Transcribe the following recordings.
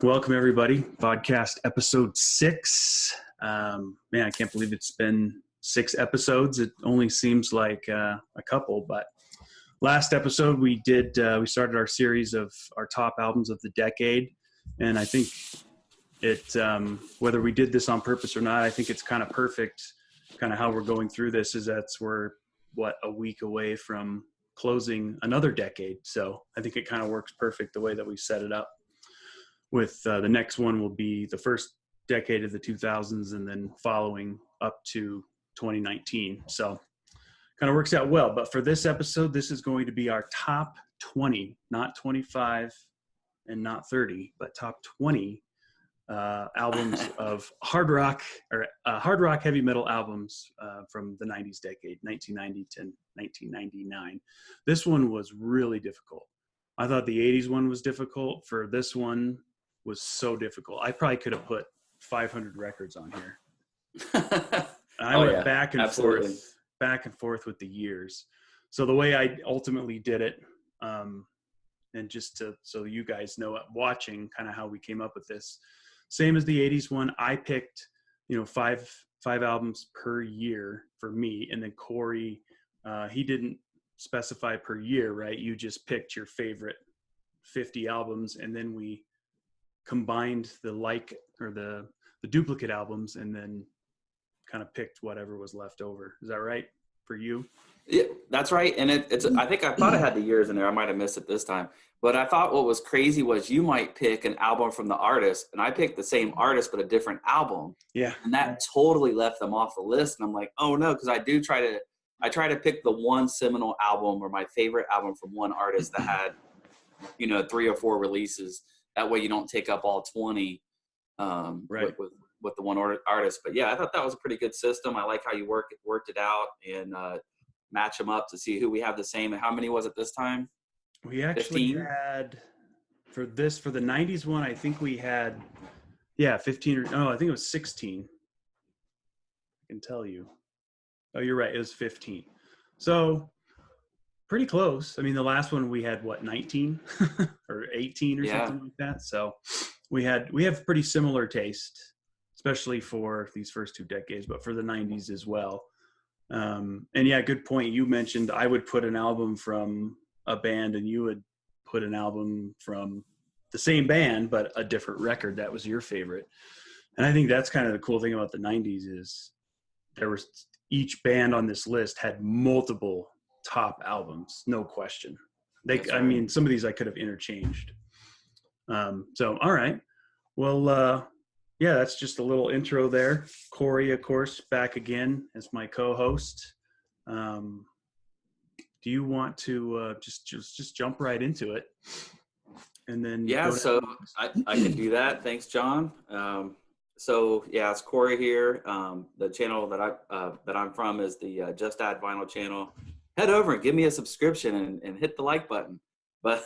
Welcome, everybody. Vodcast Ep.6. Man, I can't believe it's been 6 episodes. It only seems like a couple, but last episode we started our series of our top albums of the decade, and I think it, whether we did this on purpose or not, I think it's kind of perfect. Kind of how we're going through this is we're a week away from closing another decade, so I think it kind of works perfect the way that we set it up. With the next one will be the first decade of the 2000s and then following up to 2019. So kind of works out well. But for this episode, this is going to be our top 20, not 25 and not 30, but top 20 albums of hard rock heavy metal albums from the 90s decade, 1990 to 1999. This one was really difficult. I thought the 80s one was difficult. For this one, was so difficult. I probably could have put 500 records on here. I went back and forth with the years. So the way I ultimately did it, and just so you guys know, watching kind of how we came up with this, same as the 80s one, I picked, five albums per year for me. And then Corey, he didn't specify per year, right? You just picked your favorite 50 albums, and then we combined the duplicate albums and then kind of picked whatever was left over. Is that right for you? Yeah, that's right. And I think I thought I had the years in there. I might have missed it this time. But I thought what was crazy was you might pick an album from the artist, and I picked the same artist but a different album. Yeah. And that totally left them off the list. And I'm like, oh no, because I try to pick the one seminal album or my favorite album from one artist that had, 3 or 4 releases. That way you don't take up all 20 right. with the one artist. But yeah, I thought that was a pretty good system. I like how you worked it out and match them up to see who we have the same. And how many was it this time? We actually 15? had, for the 90s one, I think we had, 15 I think it was 16. I can tell you. Oh, you're right. It was 15. So pretty close. I mean, the last one we had 19 or 18 or something like that. So we have pretty similar taste, especially for these first 2 decades, but for the 90s as well. And yeah, good point. You mentioned I would put an album from a band and you would put an album from the same band, but a different record. That was your favorite. And I think that's kind of the cool thing about the 90s is each band on this list had multiple top albums, no question. I mean, some of these I could have interchanged. So, all right. Well, that's just a little intro there. Corey, of course, back again as my co-host. Do you want to just jump right into it? And then so I can do that. Thanks, John. It's Corey here. The channel that I'm from is the Just Add Vinyl channel. Head over and give me a subscription and hit the like button. But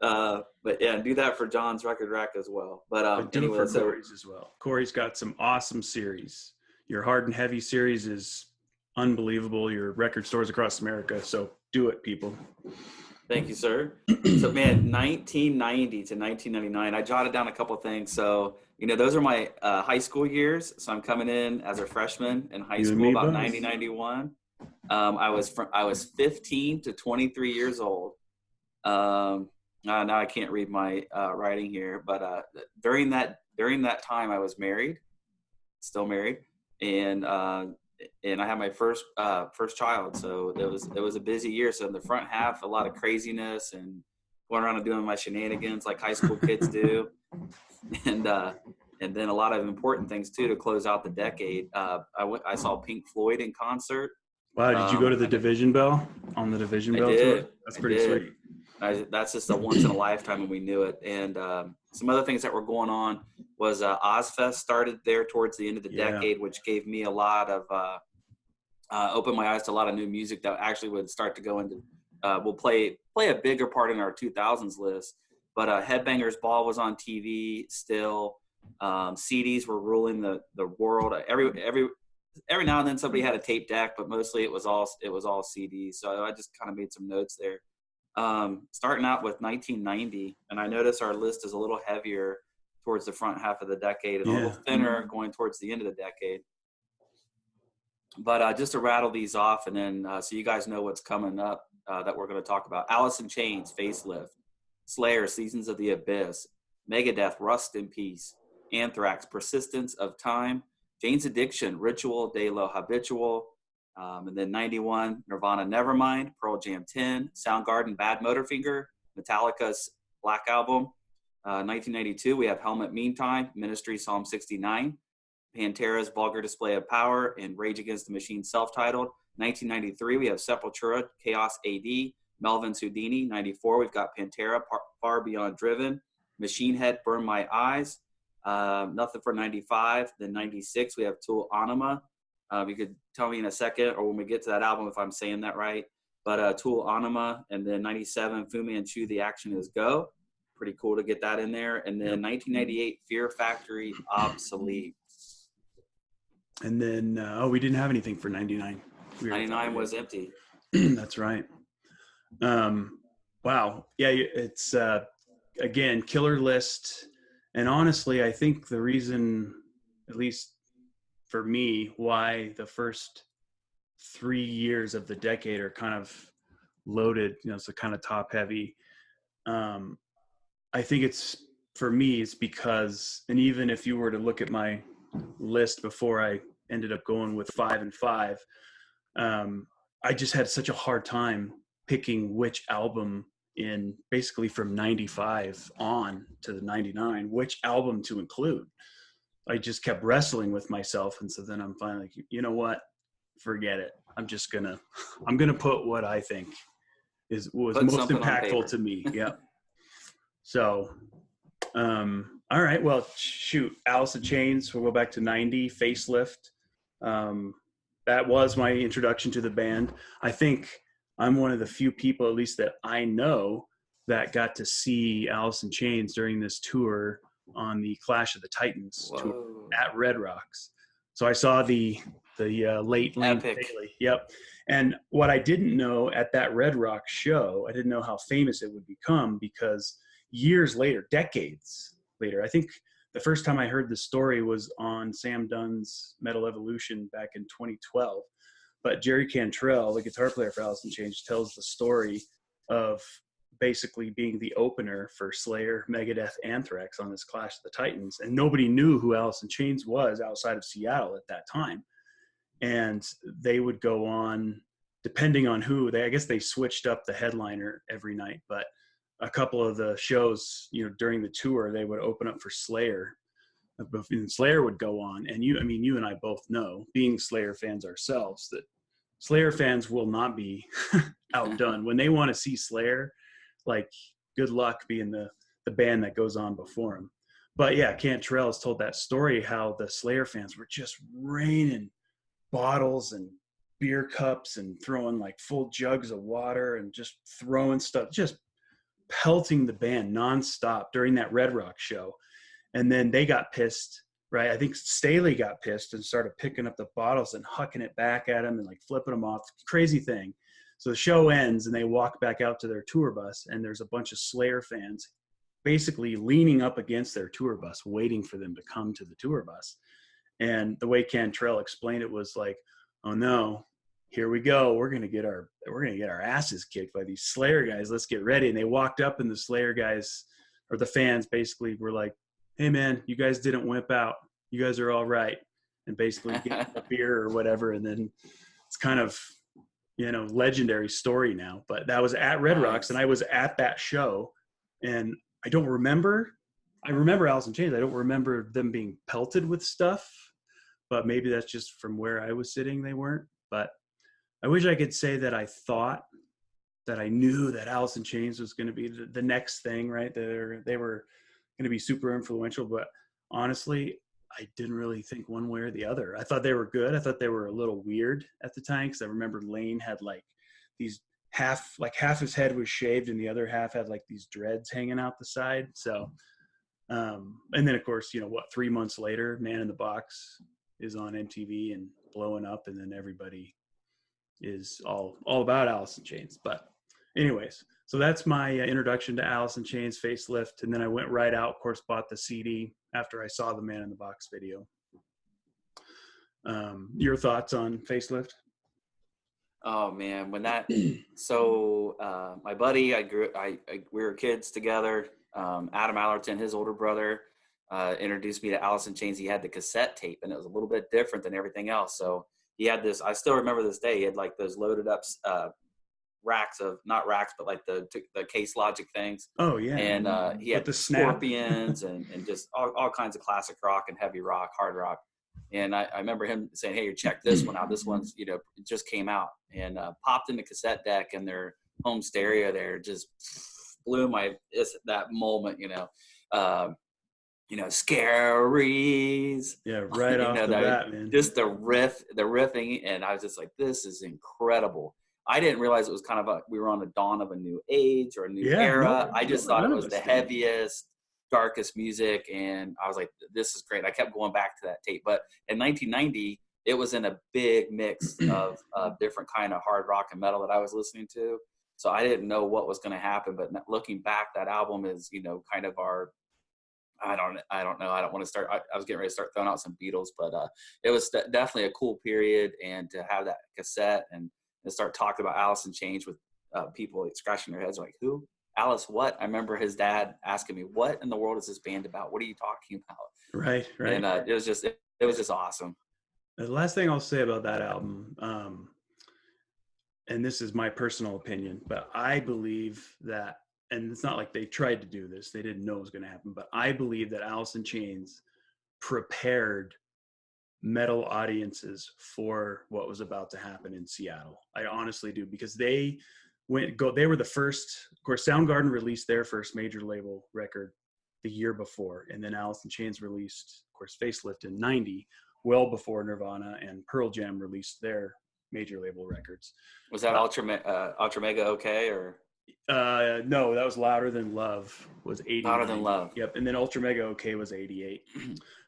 do that for John's Record Rack as well. But anyway, for Corey's as well. Corey's got some awesome series. Your Hard and Heavy series is unbelievable. Your record stores across America. So do it, people. Thank you, sir. So, man, 1990 to 1999, I jotted down a couple things. So, those are my high school years. So I'm coming in as a freshman in high school, about 1991. I was 15 to 23 years old. Now I can't read my writing here, but during that time I was married, still married, and I had my first child. So it was a busy year. So in the front half, a lot of craziness and going around and doing my shenanigans like high school kids do, and then a lot of important things too to close out the decade. I saw Pink Floyd in concert. Wow, did you go to the Division Bell on the Division Bell tour? That's I pretty did. sweet. That's just a once in a lifetime, and we knew it. And some other things that were going on was Ozfest started there towards the end of the decade, which gave me a lot of opened my eyes to a lot of new music that actually would start to go into will play a bigger part in our 2000s list. But Headbangers Ball was on TV still. CDs were ruling the world. Every now and then somebody had a tape deck, but mostly it was all CDs. So I just kind of made some notes there. Starting out with 1990, and I notice our list is a little heavier towards the front half of the decade and a little thinner going towards the end of the decade. But just to rattle these off, and then so you guys know what's coming up that we're going to talk about: Alice in Chains, Facelift; Slayer, Seasons of the Abyss; Megadeth, Rust in Peace; Anthrax, Persistence of Time; Jane's Addiction, Ritual de lo Habitual; and then 91, Nirvana, Nevermind; Pearl Jam, 10; Soundgarden, Bad Motorfinger; Metallica's Black Album; 1992, we have Helmet, Meantime; Ministry, Psalm 69; Pantera's Vulgar Display of Power; and Rage Against the Machine, self-titled. 1993, we have Sepultura, Chaos AD; Melvin's Houdini. 94, we've got Pantera, Far Beyond Driven; Machine Head, Burn My Eyes. Nothing for 95. Then 96, we have Tool, Anima. You could tell me in a second, or when we get to that album, if I'm saying that right. But Tool, Anima. And then 97, Fu Manchu, The Action Is Go. Pretty cool to get that in there. And then 1998, Fear Factory, Obsolete. And then, we didn't have anything for 99. 99 was empty. That's right. Wow. Yeah, it's, again, killer list. And honestly, I think the reason, at least for me, why the first 3 years of the decade are kind of loaded, so kind of top heavy. I think for me, it's because, and even if you were to look at my list before I ended up going with 5 and 5, I just had such a hard time picking which album in basically from 95 on to the 99, which album to include. I just kept wrestling with myself. And so then I'm finally like, you know what, forget it. I'm going to put what I think was most impactful to me. Yep. So, all right, well, shoot, Alice in Chains, we'll go back to 90, Facelift. That was my introduction to the band. I think I'm one of the few people, at least that I know, that got to see Alice in Chains during this tour on the Clash of the Titans tour at Red Rocks. So I saw the late Lane Staley. Yep. And what I didn't know at that Red Rocks show, I didn't know how famous it would become, because years later, decades later, I think the first time I heard the story was on Sam Dunn's Metal Evolution back in 2012. But Jerry Cantrell, the guitar player for Alice in Chains, tells the story of basically being the opener for Slayer, Megadeth, Anthrax on this Clash of the Titans. And nobody knew who Alice in Chains was outside of Seattle at that time. And they would go on, depending on who, I guess they switched up the headliner every night, but a couple of the shows, during the tour, they would open up for Slayer. And Slayer would go on. And you and I both know, being Slayer fans ourselves, that Slayer fans will not be outdone. When they want to see Slayer, like, good luck being the band that goes on before them. But yeah, Cantrell has told that story, how the Slayer fans were just raining bottles and beer cups and throwing like full jugs of water and just throwing stuff, just pelting the band nonstop during that Red Rock show. And then they got pissed, right? I think Staley got pissed and started picking up the bottles and hucking it back at him and like flipping them off. Crazy thing. So the show ends and they walk back out to their tour bus, and there's a bunch of Slayer fans basically leaning up against their tour bus, waiting for them to come to the tour bus. And the way Cantrell explained it was like, oh no, here we go. We're going to get our asses kicked by these Slayer guys. Let's get ready. And they walked up, and the Slayer guys, or the fans, basically were like, hey man, you guys didn't wimp out. You guys are all right. And basically get a beer or whatever. And then it's kind of, legendary story now, but that was at Red Rocks, and I was at that show, and I remember Alice in Chains. I don't remember them being pelted with stuff, but maybe that's just from where I was sitting. They weren't, but I wish I could say that I thought that I knew that Alice in Chains was going to be the next thing, right? They were going to be super influential, but honestly, I didn't really think one way or the other. I thought they were good. I thought they were a little weird at the time because I remember Lane had like these half his head was shaved and the other half had like these dreads hanging out the side. So, and then of course, 3 months later, Man in the Box is on MTV and blowing up, and then everybody is all about Alice in Chains. But anyways, so that's my introduction to Alice in Chains Facelift, and then I went right out, of course, bought the CD after I saw the Man in the Box video. Your thoughts on Facelift? Oh man, when that so my buddy, we were kids together. Adam Allerton, his older brother, introduced me to Alice in Chains. He had the cassette tape, and it was a little bit different than everything else. So he had this. I still remember this day. He had like those loaded up racks of, not racks, but like the Case Logic things. Oh yeah, and he had the Scorpions and just all kinds of classic rock and heavy rock, hard rock. And I remember him saying, "Hey, check this one out. This one's, it just came out," and popped in the cassette deck, and their home stereo there just blew that moment, Scaries. Yeah, right off the bat, man. Just the riffing, and I was just like, this is incredible. I didn't realize it was kind of we were on the dawn of a new age or a new era. I just thought it was the heaviest, darkest music, and I was like, this is great. I kept going back to that tape. But in 1990, it was in a big mix of different kind of hard rock and metal that I was listening to. So I didn't know what was going to happen. But looking back, that album is, kind of our, I don't know. I don't want to start. I was getting ready to start throwing out some Beatles, but it was definitely a cool period. And to have that cassette and start talking about Alice in Chains with people scratching their heads like, who? Alice, what? I remember his dad asking me, what in the world is this band about? What are you talking about? Right. And it was just awesome. The last thing I'll say about that album, and this is my personal opinion, but I believe that, and it's not like they tried to do this, they didn't know it was going to happen, but I believe that Alice in Chains prepared metal audiences for what was about to happen in Seattle. I honestly do, because they were the first. Of course, Soundgarden released their first major label record the year before, and then Alice in Chains released, of course, Facelift in '90, well before Nirvana and Pearl Jam released their major label records. Was that Ultra Mega okay, or? No, that was Louder Than Love was 80. Louder Than Love. Yep, and then Ultra Mega okay was 88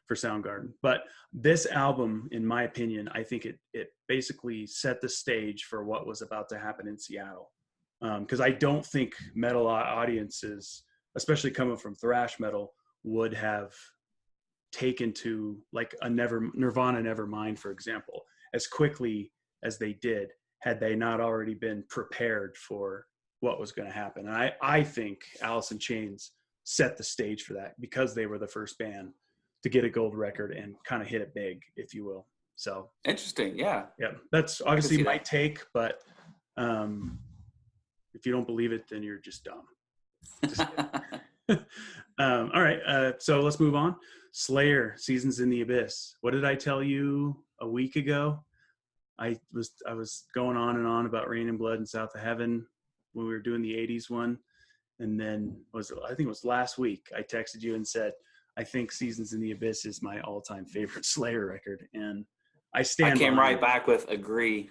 for Soundgarden. But this album, in my opinion, I think it basically set the stage for what was about to happen in Seattle. Because I don't think metal audiences, especially coming from thrash metal, would have taken to like a Nirvana Nevermind, for example, as quickly as they did, had they not already been prepared for what was going to happen. And I think Alice in Chains set the stage for that, because they were the first band to get a gold record and kind of hit it big, if you will. So interesting. Yeah. That's obviously my take, but if you don't believe it, then you're just dumb. All right. So let's move on. Slayer, Seasons in the Abyss. What did I tell you a week ago? I was going on and on about Rain and Blood and South of Heaven when we were doing the 80s one. And then I think it was last week, I texted you and said, I think Seasons in the Abyss is my all-time favorite Slayer record. And I came right back with agree.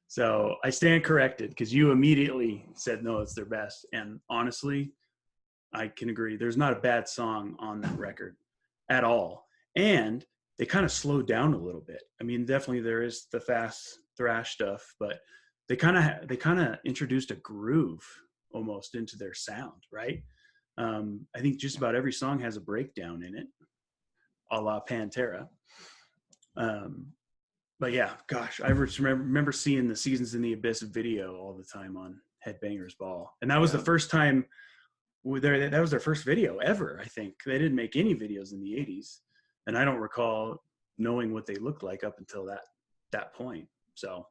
So I stand corrected, because you immediately said, no, it's their best. And honestly, I can agree. There's not a bad song on that record at all. And they kind of slowed down a little bit. I mean, definitely there is the fast thrash stuff, but they kind of introduced a groove almost into their sound, right? I think just about every song has a breakdown in it, a la Pantera. But yeah, gosh, I remember seeing the Seasons in the Abyss video all the time on Headbangers Ball. And that was the first time that was their first video ever, I think. They didn't make any videos in the 80s. And I don't recall knowing what they looked like up until that point. So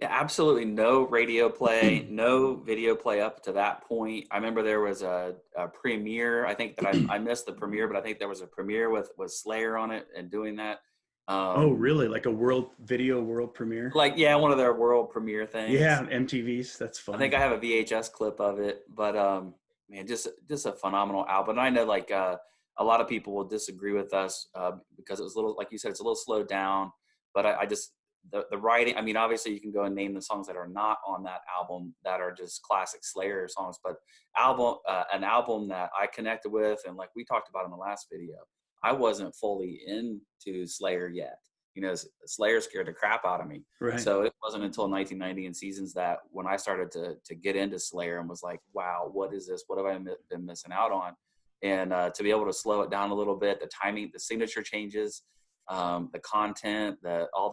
yeah, absolutely no radio play, no video play up to that point. I remember there was a premiere. I think that I missed the premiere, but I think there was a premiere with Slayer on it and doing that. Oh, really? Like a world premiere? Like, yeah, one of their world premiere things. Yeah, MTV's. That's I fun. think I have a VHS clip of it, but man, just a phenomenal album. And I know like a lot of people will disagree with us because it was a little, like you said, it's a little slowed down. But I just the writing. I mean, obviously you can go and name the songs that are not on that album that are just classic Slayer songs. But an album that I connected with, and like we talked about in the last video, I wasn't fully into Slayer yet. You know, Slayer scared the crap out of me. Right. So it wasn't until 1990 and Seasons that when I started to get into Slayer and was like, wow, what is this? What have I been missing out on? And to be able to slow it down a little bit, the timing, the signature changes, the content, all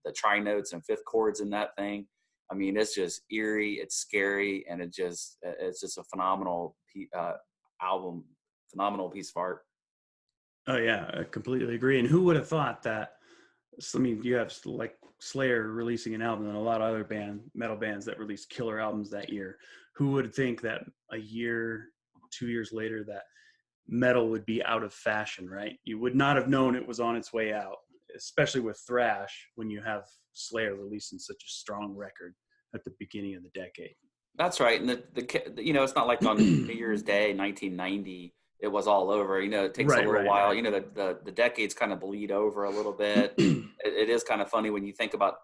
the tri notes and fifth chords in that thing. I mean, it's just eerie, it's scary, and it's just a phenomenal album, phenomenal piece of art. Oh yeah, I completely agree. And who would have thought that? I mean, you have like Slayer releasing an album and a lot of other metal bands that released killer albums that year. Who would think that a year, 2 years later, that metal would be out of fashion, right? You would not have known it was on its way out, especially with thrash when you have Slayer releasing such a strong record at the beginning of the decade. That's right. And you know, it's not like on New Year's Day, 1990, it was all over. You know, it takes a little while. Right. You know, the decades kind of bleed over a little bit. It is kind of funny when you think about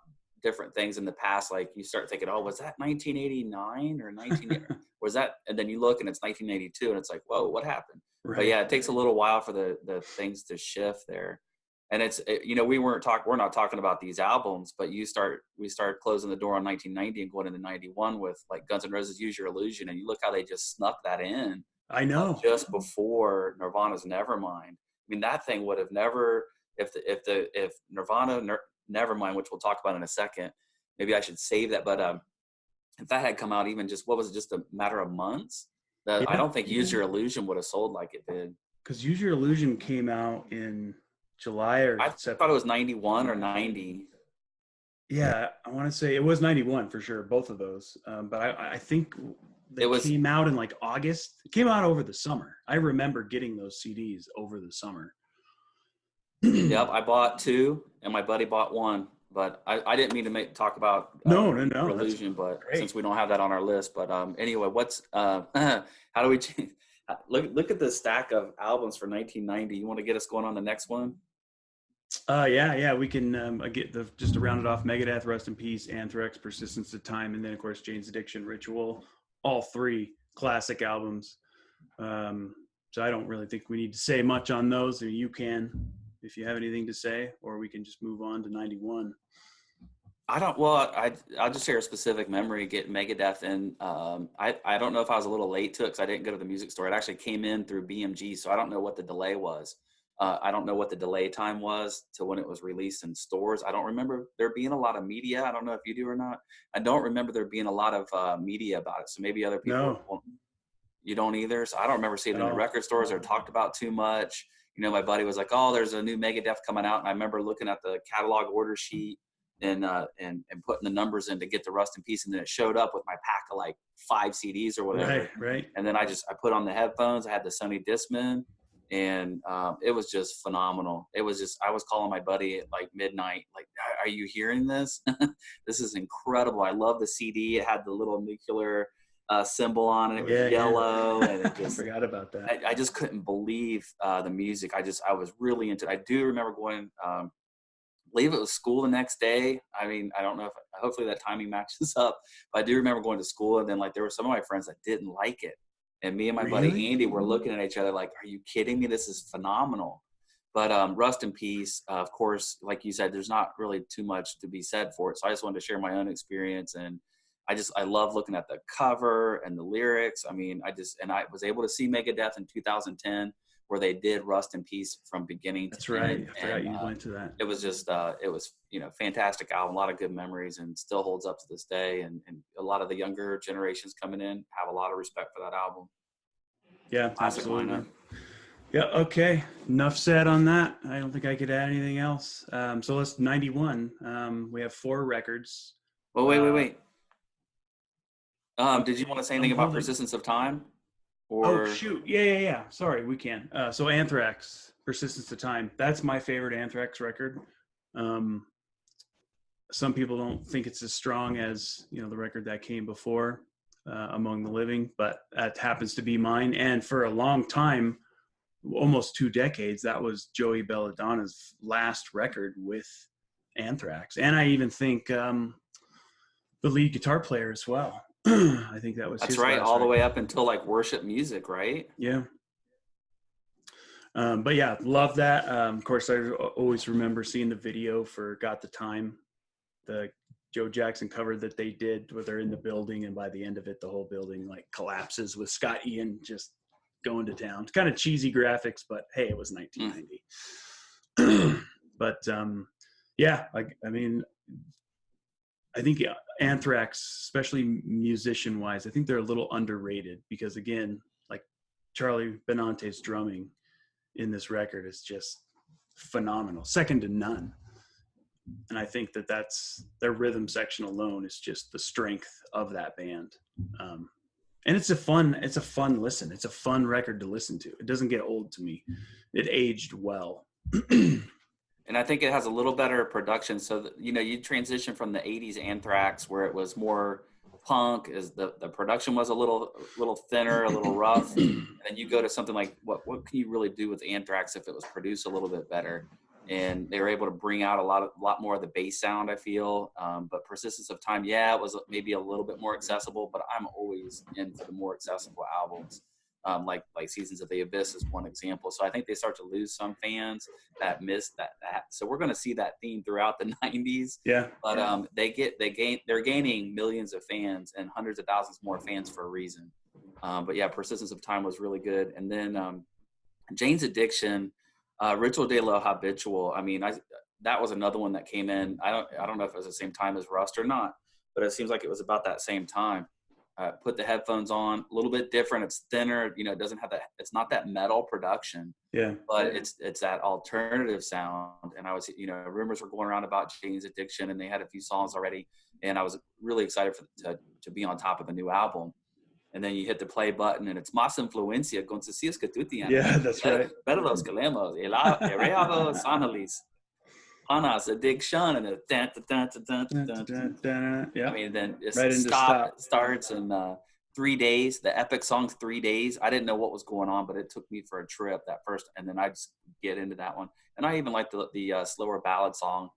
different things in the past. Like you start thinking, oh, was that 1989 or 19? Was that? And then you look and it's 1982, and it's like, whoa, what happened? Right. But yeah, it takes a little while for the things to shift there. And you know, we're not talking about these albums, but we start closing the door on 1990 and going into 91 with like Guns N' Roses' Use Your Illusion, and you look how they just snuck that in. I know. Just before Nirvana's Nevermind. I mean, that thing would have never, if Nirvana Nevermind, which we'll talk about in a second, maybe I should save that. But if that had come out even just, what was it, just a matter of months? I don't think Use Your Illusion would have sold like it did. Because Use Your Illusion came out in July or I thought it was 91 or 90. Yeah, I want to say it was 91 for sure, both of those. But I think it came out in like August. It came out over the summer. I remember getting those CDs over the summer. Yep, I bought 2 and my buddy bought 1. But I didn't mean to talk about Illusion, but great. Since we don't have that on our list. But anyway, how do we change? Look at the stack of albums for 1990. You want to get us going on the next one? Yeah, we can get just to round it off: Megadeth, Rest in Peace, Anthrax, Persistence of Time, and then of course Jane's Addiction, Ritual. All 3 classic albums. So I don't really think we need to say much on those. Or you can, if you have anything to say, or we can just move on to 91. I'll just share a specific memory getting Megadeth, and I don't know if I was a little late to it because I didn't go to the music store. It actually came in through BMG, so I don't know what the delay was. I don't know what the delay time was to when it was released in stores. I don't remember there being a lot of media. I don't know if you do or not. I don't remember there being a lot of media about it. So maybe other people won't. You don't either. So I don't remember seeing it in the record stores or talked about too much. You know, my buddy was like, "Oh, there's a new Megadeth coming out," and I remember looking at the catalog order sheet and putting the numbers in to get the Rust in Peace, and then it showed up with my pack of like 5 CDs or whatever. Right. And then I put on the headphones. I had the Sony Discman. And it was just phenomenal. It was just, I was calling my buddy at like midnight, like, are you hearing this? This is incredible. I love the CD. It had the little nuclear symbol on it. It was yellow. And it just, I forgot about that. I just couldn't believe the music. I was really into it. I do remember going, leave it was school the next day. I mean, I don't know hopefully that timing matches up, but I do remember going to school, and then like there were some of my friends that didn't like it. And me and my buddy Andy were looking at each other like, are you kidding me? This is phenomenal. But Rust in Peace, of course, like you said, there's not really too much to be said for it. So I just wanted to share my own experience. And I love looking at the cover and the lyrics. I mean, I was able to see Megadeth in 2010 where they did Rust in Peace from beginning to end. That's right. I forgot you went to that. It was just, it was, fantastic album, a lot of good memories, and still holds up to this day. And a lot of the younger generations coming in have a lot of respect for that album. Yeah, classic absolutely. Yeah, okay. Enough said on that. I don't think I could add anything else. So let's 91. We have 4 records. Well, wait. Did you want to say anything about Persistence of Time? Or... Oh, shoot. Yeah. Sorry, we can. So Anthrax. Persistence of Time. That's my favorite Anthrax record. Some people don't think it's as strong as, you know, the record that came before, Among the Living, but that happens to be mine. And for a long time, almost 2 decades, that was Joey Belladonna's last record with Anthrax. And I even think the lead guitar player as well. I think that was That's his right, last all the record. way up until like Worship Music, right? Yeah. But yeah, love that. Of course, I always remember seeing the video for Got the Time, the Joe Jackson cover that they did where they're in the building, and by the end of it, the whole building like collapses with Scott Ian just going to town. It's kind of cheesy graphics, but hey, it was 1990. But yeah, I mean, I think Anthrax, especially musician-wise, I think they're a little underrated because, again, like Charlie Benante's drumming in this record is just phenomenal, second to none. And I think that's their rhythm section alone is just the strength of that band. And it's a fun listen. It's a fun record to listen to. It doesn't get old to me. It aged well. And I think it has a little better production. So that, you know, you transition from the '80s Anthrax, where it was more punk, as the production was a little thinner, a little rough, and then you go to something like what can you really do with Anthrax if it was produced a little bit better? And they were able to bring out a lot more of the bass sound, I feel. But Persistence of Time, yeah, it was maybe a little bit more accessible, but I'm always in for the more accessible albums. Like Seasons of the Abyss is one example. So I think they start to lose some fans that miss that. So we're going to see that theme throughout the '90s. Yeah. But they're gaining millions of fans and hundreds of thousands more fans for a reason. But yeah, Persistence of Time was really good. And then Jane's Addiction, Ritual de lo Habitual. I mean, that was another one that came in. I don't know if it was the same time as Rust or not, but it seems like it was about that same time. Put the headphones on, a little bit different. It's thinner, you know, it doesn't have that, it's not that metal production, but it's that alternative sound. And I was, you know, rumors were going around about Jane's Addiction, and they had a few songs already. And I was really excited to be on top of a new album. And then you hit the play button, and it's Más Influencia con Cecilia Scatutian. Yeah, that's right. Better que lemos, Ereavo Sanalis. Hanas Addiction, and Yeah. I mean, then it right starts in 3 days. The epic song's 3 days. I didn't know what was going on, but it took me for a trip that first, and then I just get into that one. And I even like the slower ballad song,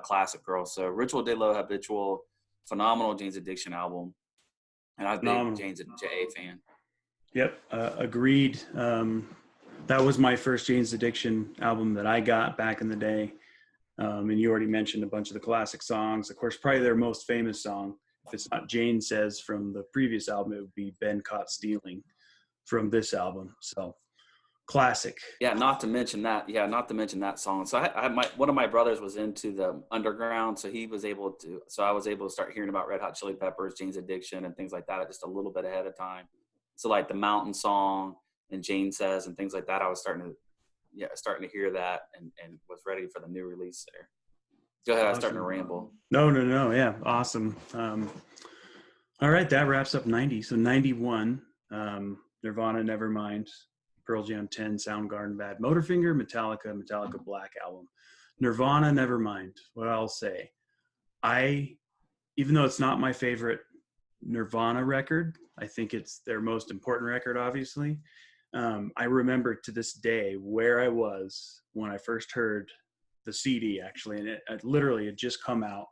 Classic Girl. So Ritual de lo Habitual, phenomenal Jane's Addiction album, and I'm a big Jane's J.A. fan. Yep, agreed. That was my first Jane's Addiction album that I got back in the day. And you already mentioned a bunch of the classic songs. Of course, probably their most famous song, if it's not Jane Says from the previous album, it would be Been Caught Stealing from this album. So classic. Yeah, not to mention that song. So one of my brothers was into the underground, so I was able to start hearing about Red Hot Chili Peppers, Jane's Addiction, and things like that just a little bit ahead of time. So like the Mountain Song and Jane Says and things like that, I was starting to hear that and was ready for the new release there. Go ahead, awesome. I was starting to ramble. No. Yeah, awesome. All right, that wraps up 90. So 91, Nirvana, Nevermind, Pearl Jam 10, Soundgarden, Bad Motorfinger, Metallica Black Album. Nirvana, Nevermind. What I'll say, even though it's not my favorite Nirvana record, I think it's their most important record, obviously. I remember to this day where I was when I first heard the CD, actually, and it literally had just come out.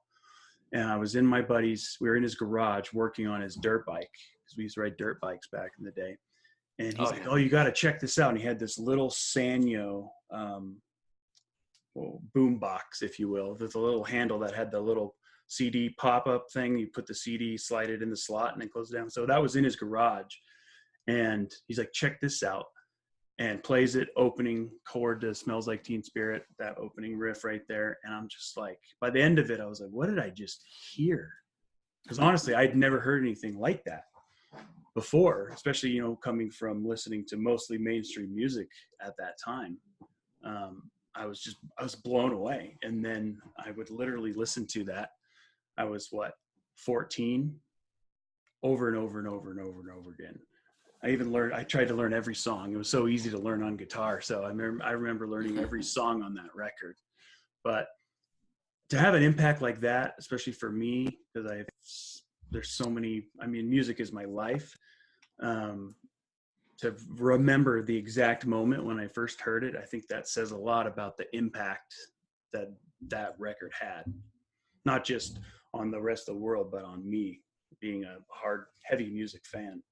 And I was in my buddy's, we were in his garage working on his dirt bike, because we used to ride dirt bikes back in the day. And he's like, "Oh, you got to check this out." And he had this little Sanyo boom box, if you will. There's a little handle that had the little CD pop-up thing. You put the CD, slide it in the slot, and then close it down. So that was in his garage. And he's like, "Check this out," and plays it, opening chord to Smells Like Teen Spirit, that opening riff right there. And I'm just like, by the end of it, I was like, what did I just hear? Because honestly, I'd never heard anything like that before, especially, you know, coming from listening to mostly mainstream music at that time. I was blown away. And then I would literally listen to that. I was 14, over and over and over and over and over again. I tried to learn every song. It was so easy to learn on guitar. So I remember learning every song on that record. But to have an impact like that, especially for me, because there's so many, I mean, music is my life. To remember the exact moment when I first heard it, I think that says a lot about the impact that that record had, not just on the rest of the world, but on me being a heavy music fan.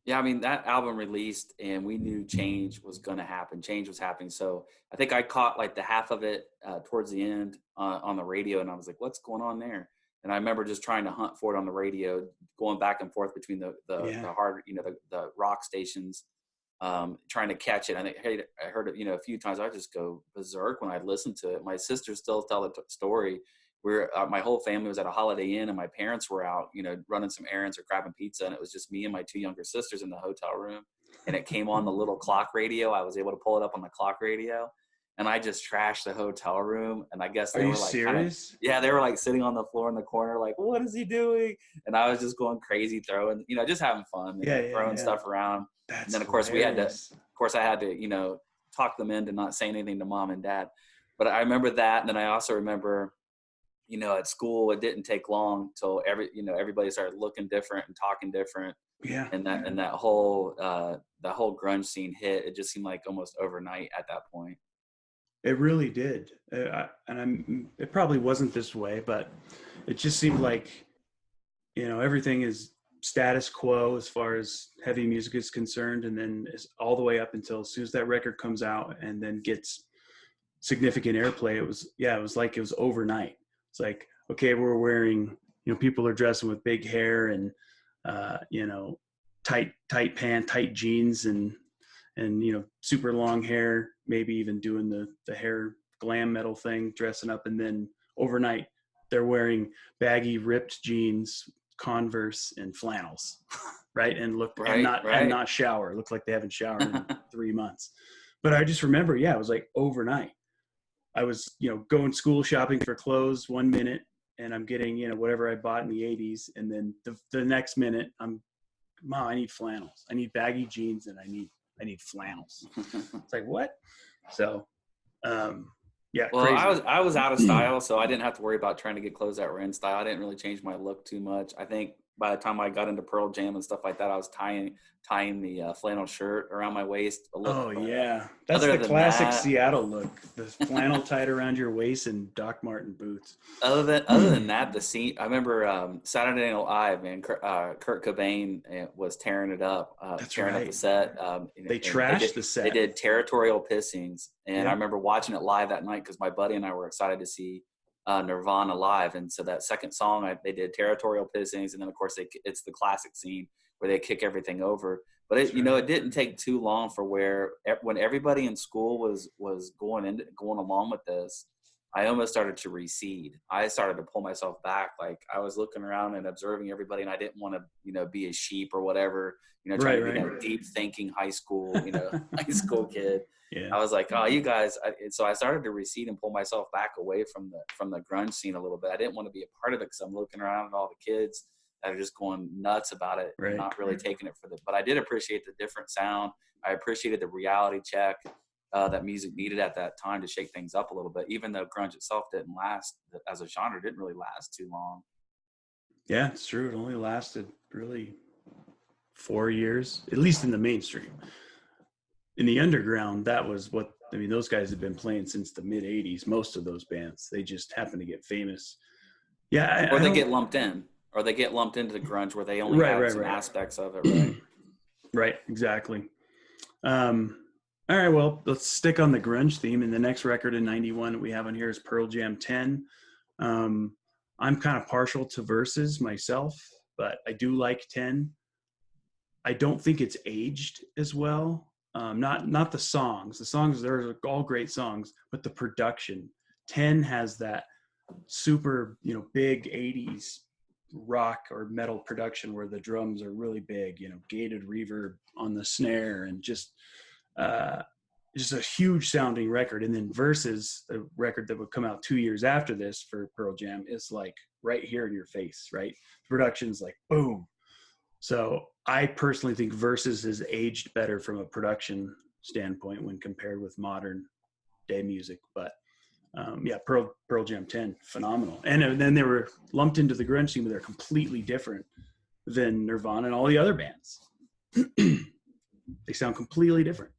Yeah, I mean, that album released and we knew change was going to happen. Change was happening. So I think I caught like the half of it towards the end on the radio, and I was like, what's going on there? And I remember just trying to hunt for it on the radio, going back and forth between the hard, the rock stations, trying to catch it. I think I heard it, a few times. I just go berserk when I listen to it. My sisters still tell the story where my whole family was at a Holiday Inn and my parents were out, running some errands or grabbing pizza. And it was just me and my two younger sisters in the hotel room. And it came on the little clock radio. I was able to pull it up on the clock radio. And I just trashed the hotel room. And I guess they were like, serious? They were like sitting on the floor in the corner, like, what is he doing? And I was just going crazy, throwing, just having fun, throwing stuff around. That's and then of course I had to, talk them into not saying anything to mom and dad. But I remember that. And then I also remember, at school, it didn't take long till everybody started looking different and talking different. Yeah. And that whole grunge scene hit. It just seemed like almost overnight at that point. It really did. It probably wasn't this way, but it just seemed like, everything is status quo as far as heavy music is concerned. And then it's all the way up until as soon as that record comes out and then gets significant airplay, it was like it was overnight. It's like, okay, we're wearing, people are dressing with big hair and, tight pant, tight jeans and super long hair, maybe even doing the hair glam metal thing, dressing up. And then overnight they're wearing baggy ripped jeans, Converse and flannels, right? And and not shower. Look like they haven't showered in 3 months. But I just remember, it was like overnight. I was, going school shopping for clothes 1 minute and I'm getting, whatever I bought in the 80s. And then the next minute Mom, I need flannels. I need baggy jeans and I need flannels. It's like, what? So, yeah. Well, crazy. I was out of style, so I didn't have to worry about trying to get clothes that were in style. I didn't really change my look too much. I think by the time I got into Pearl Jam and stuff like that, I was tying the flannel shirt around my waist. Yeah, that's the classic Seattle look: the flannel tied around your waist and Doc Marten boots. Other than that, the scene. I remember Saturday Night Live, and Kurt Cobain was tearing it up. Tearing up the set. They trashed the set. They did Territorial Pissings, and I remember watching it live that night because my buddy and I were excited to see Nirvana live. And so that second song, they did Territorial Pissings, and then of course it's the classic scene where they kick everything over. But it didn't take too long for when everybody in school was going along with this, I almost started to recede. I started to pull myself back. Like I was looking around and observing everybody, and I didn't want to, be a sheep or whatever, trying to be that deep thinking high school kid. Yeah. I was like, oh, you guys. So I started to recede and pull myself back away from the grunge scene a little bit. I didn't want to be a part of it because I'm looking around at all the kids that are just going nuts about it, and not really taking it but I did appreciate the different sound. I appreciated the reality check that music needed at that time to shake things up a little bit, even though grunge itself didn't last as a genre, didn't really last too long. Yeah, it's true. It only lasted really 4 years, at least in the mainstream. In the underground, that was those guys have been playing since the mid 80s. Most of those bands, they just happen to get famous. Yeah. Or they get lumped in, or they get lumped into the grunge where they only have some aspects of it. Right. Right. Exactly. All right, well, let's stick on the grunge theme. And the next record in 91 that we have on here is Pearl Jam 10. I'm kind of partial to Versus myself, but I do like 10. I don't think it's aged as well. Not the songs. The songs, they're all great songs, but the production. 10 has that super, big 80s rock or metal production where the drums are really big, gated reverb on the snare and just a huge sounding record. And then Versus, the record that would come out 2 years after this for Pearl Jam, is like right here in your face, right? The production's like boom, So I personally think Versus has aged better from a production standpoint when compared with modern day music. But yeah, Pearl Jam 10, phenomenal. And then they were lumped into the grunge scene, but they're completely different than Nirvana and all the other bands. They sound completely different.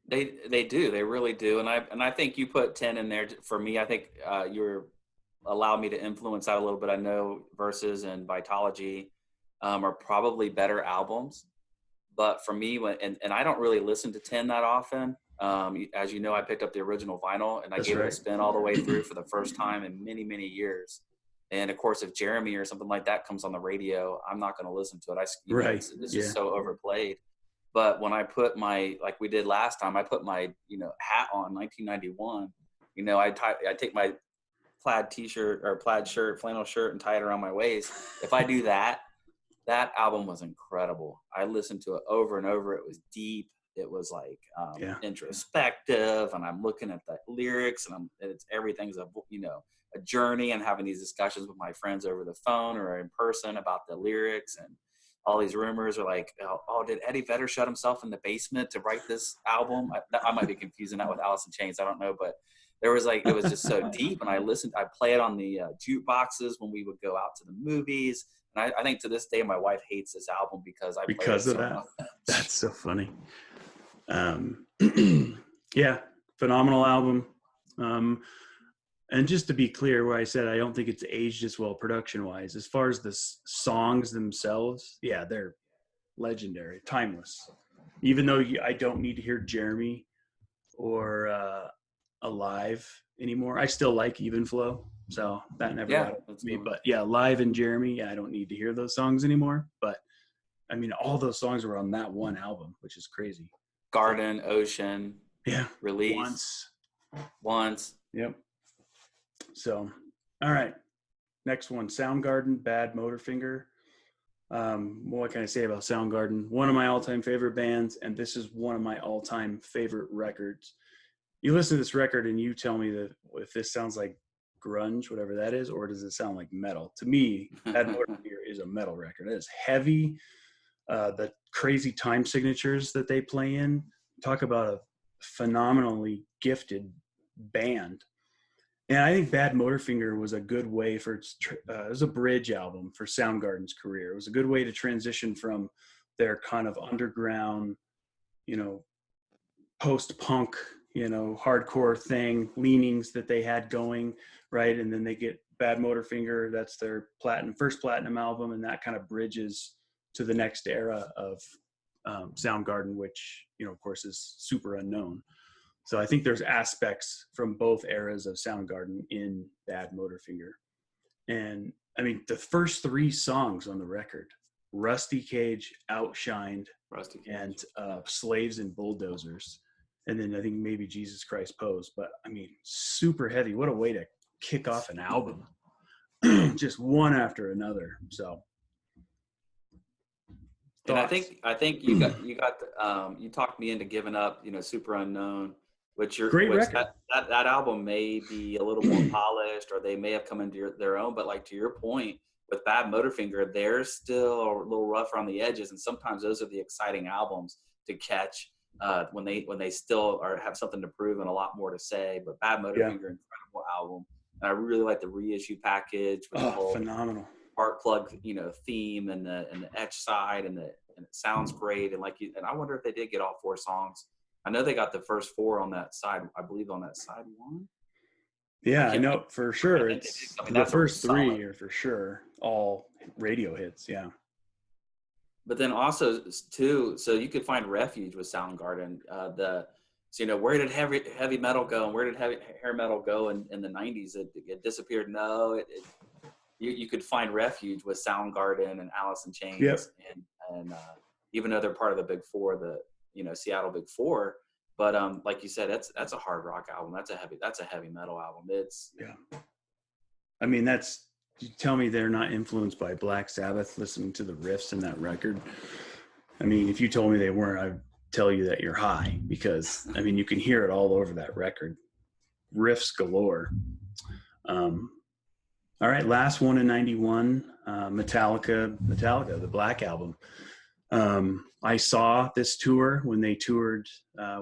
They do. They really do. And I think you put 10 in there for me. I think you're allowed me to influence that a little bit. I know Versus and Vitology are probably better albums. But for me, and I don't really listen to 10 that often. As you know, I picked up the original vinyl and I gave it a spin all the way through for the first time in many, many years. And of course, if Jeremy or something like that comes on the radio, I'm not going to listen to it. It's just so overplayed. But when I put like we did last time, I put my, hat on 1991, I take my plaid t-shirt or plaid shirt, flannel shirt and tie it around my waist. If I do that, that album was incredible. I listened to it over and over. It was deep. It was like introspective, and I'm looking at the lyrics, and everything's a journey, and having these discussions with my friends over the phone or in person about the lyrics, and all these rumors are like, oh, did Eddie Vedder shut himself in the basement to write this album? I might be confusing that with Alice in Chains. I don't know, but it was just so deep, and I play it on the jukeboxes when we would go out to the movies. And I think to this day, my wife hates this album because I played it so much. That's so funny. Yeah, phenomenal album. And just to be clear, where I said I don't think it's aged as well production-wise. As far as the songs themselves, yeah, they're legendary, timeless. Even though I don't need to hear Jeremy or Alive anymore, I still like Even Flow. So that never got me. Cool. But yeah, Live and Jeremy, I don't need to hear those songs anymore. But I mean, all those songs were on that one album, which is crazy. Garden, Ocean, yeah, Release, Once. Yep. So, all right, next one, Soundgarden, Bad Motorfinger. What can I say about Soundgarden? One of my all-time favorite bands, and this is one of my all-time favorite records. You listen to this record and you tell me that if this sounds like grunge, whatever that is, or does it sound like metal? To me, Bad Motorfinger is a metal record. It is heavy. The crazy time signatures that they play in. Talk about a phenomenally gifted band. And I think Bad Motorfinger was a good way for it was a bridge album for Soundgarden's career. It was a good way to transition from their kind of underground, post-punk, hardcore thing, leanings that they had going, right? And then they get Bad Motorfinger, that's their first platinum album, and that kind of bridges to the next era of Soundgarden, which, of course, is super unknown. So I think there's aspects from both eras of Soundgarden in Bad Motorfinger. And I mean, the first three songs on the record, Rusty Cage, Outshined, and Slaves and Bulldozers. And then I think maybe Jesus Christ Pose. But I mean, super heavy. What a way to kick off an album. Just one after another. So. And I think you talked me into giving up, Super Unknown, record. That album may be a little more polished, or they may have come into their own. But like to your point, with Bad Motorfinger, they're still a little rough around the edges, and sometimes those are the exciting albums to catch when they still have something to prove and a lot more to say. But Bad Motorfinger, incredible album, and I really like the reissue package with the whole phenomenal spark plug, theme and the etch side, and it sounds great. And and I wonder if they did get all four songs. I know they got the first four on that side. I believe on that side one. Yeah, I know for sure. It's the first three are for sure all radio hits. Yeah. But then also too, so you could find refuge with Soundgarden. Where did heavy metal go, and where did hair metal go in the 90s? It disappeared. No, you could find refuge with Soundgarden and Alice in Chains. Yep. And even though they're part of the Big Four, Seattle Big Four, but like you said, that's a hard rock album. That's a heavy metal album. I mean, you tell me they're not influenced by Black Sabbath listening to the riffs in that record. I mean, if you told me they weren't, I'd tell you that you're high, because I mean, you can hear it all over that record. Riffs galore. All right, last one in 91. Metallica, the Black Album. I saw this tour when they toured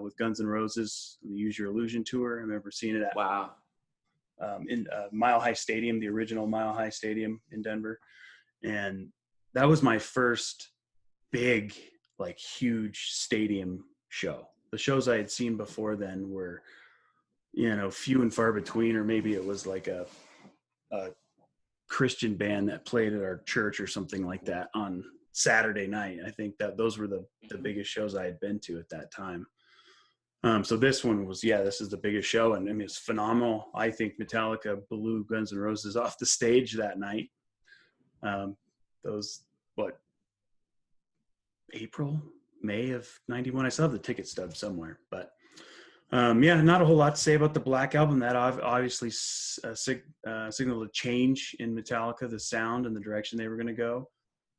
with Guns N' Roses, the Use Your Illusion tour. I remember seeing it at in Mile High Stadium, the original Mile High Stadium in Denver. And that was my first big, like, huge stadium show. The shows I had seen before then were, few and far between, or maybe it was like a Christian band that played at our church or something like that on Saturday night. I think that those were the biggest shows I had been to at that time. So this one was, this is the biggest show. And I mean, it's phenomenal. I think Metallica blew Guns N' Roses off the stage that night. May of 91. I still have the ticket stub somewhere, but not a whole lot to say about the Black Album. That obviously signaled a change in Metallica, the sound and the direction they were going to go.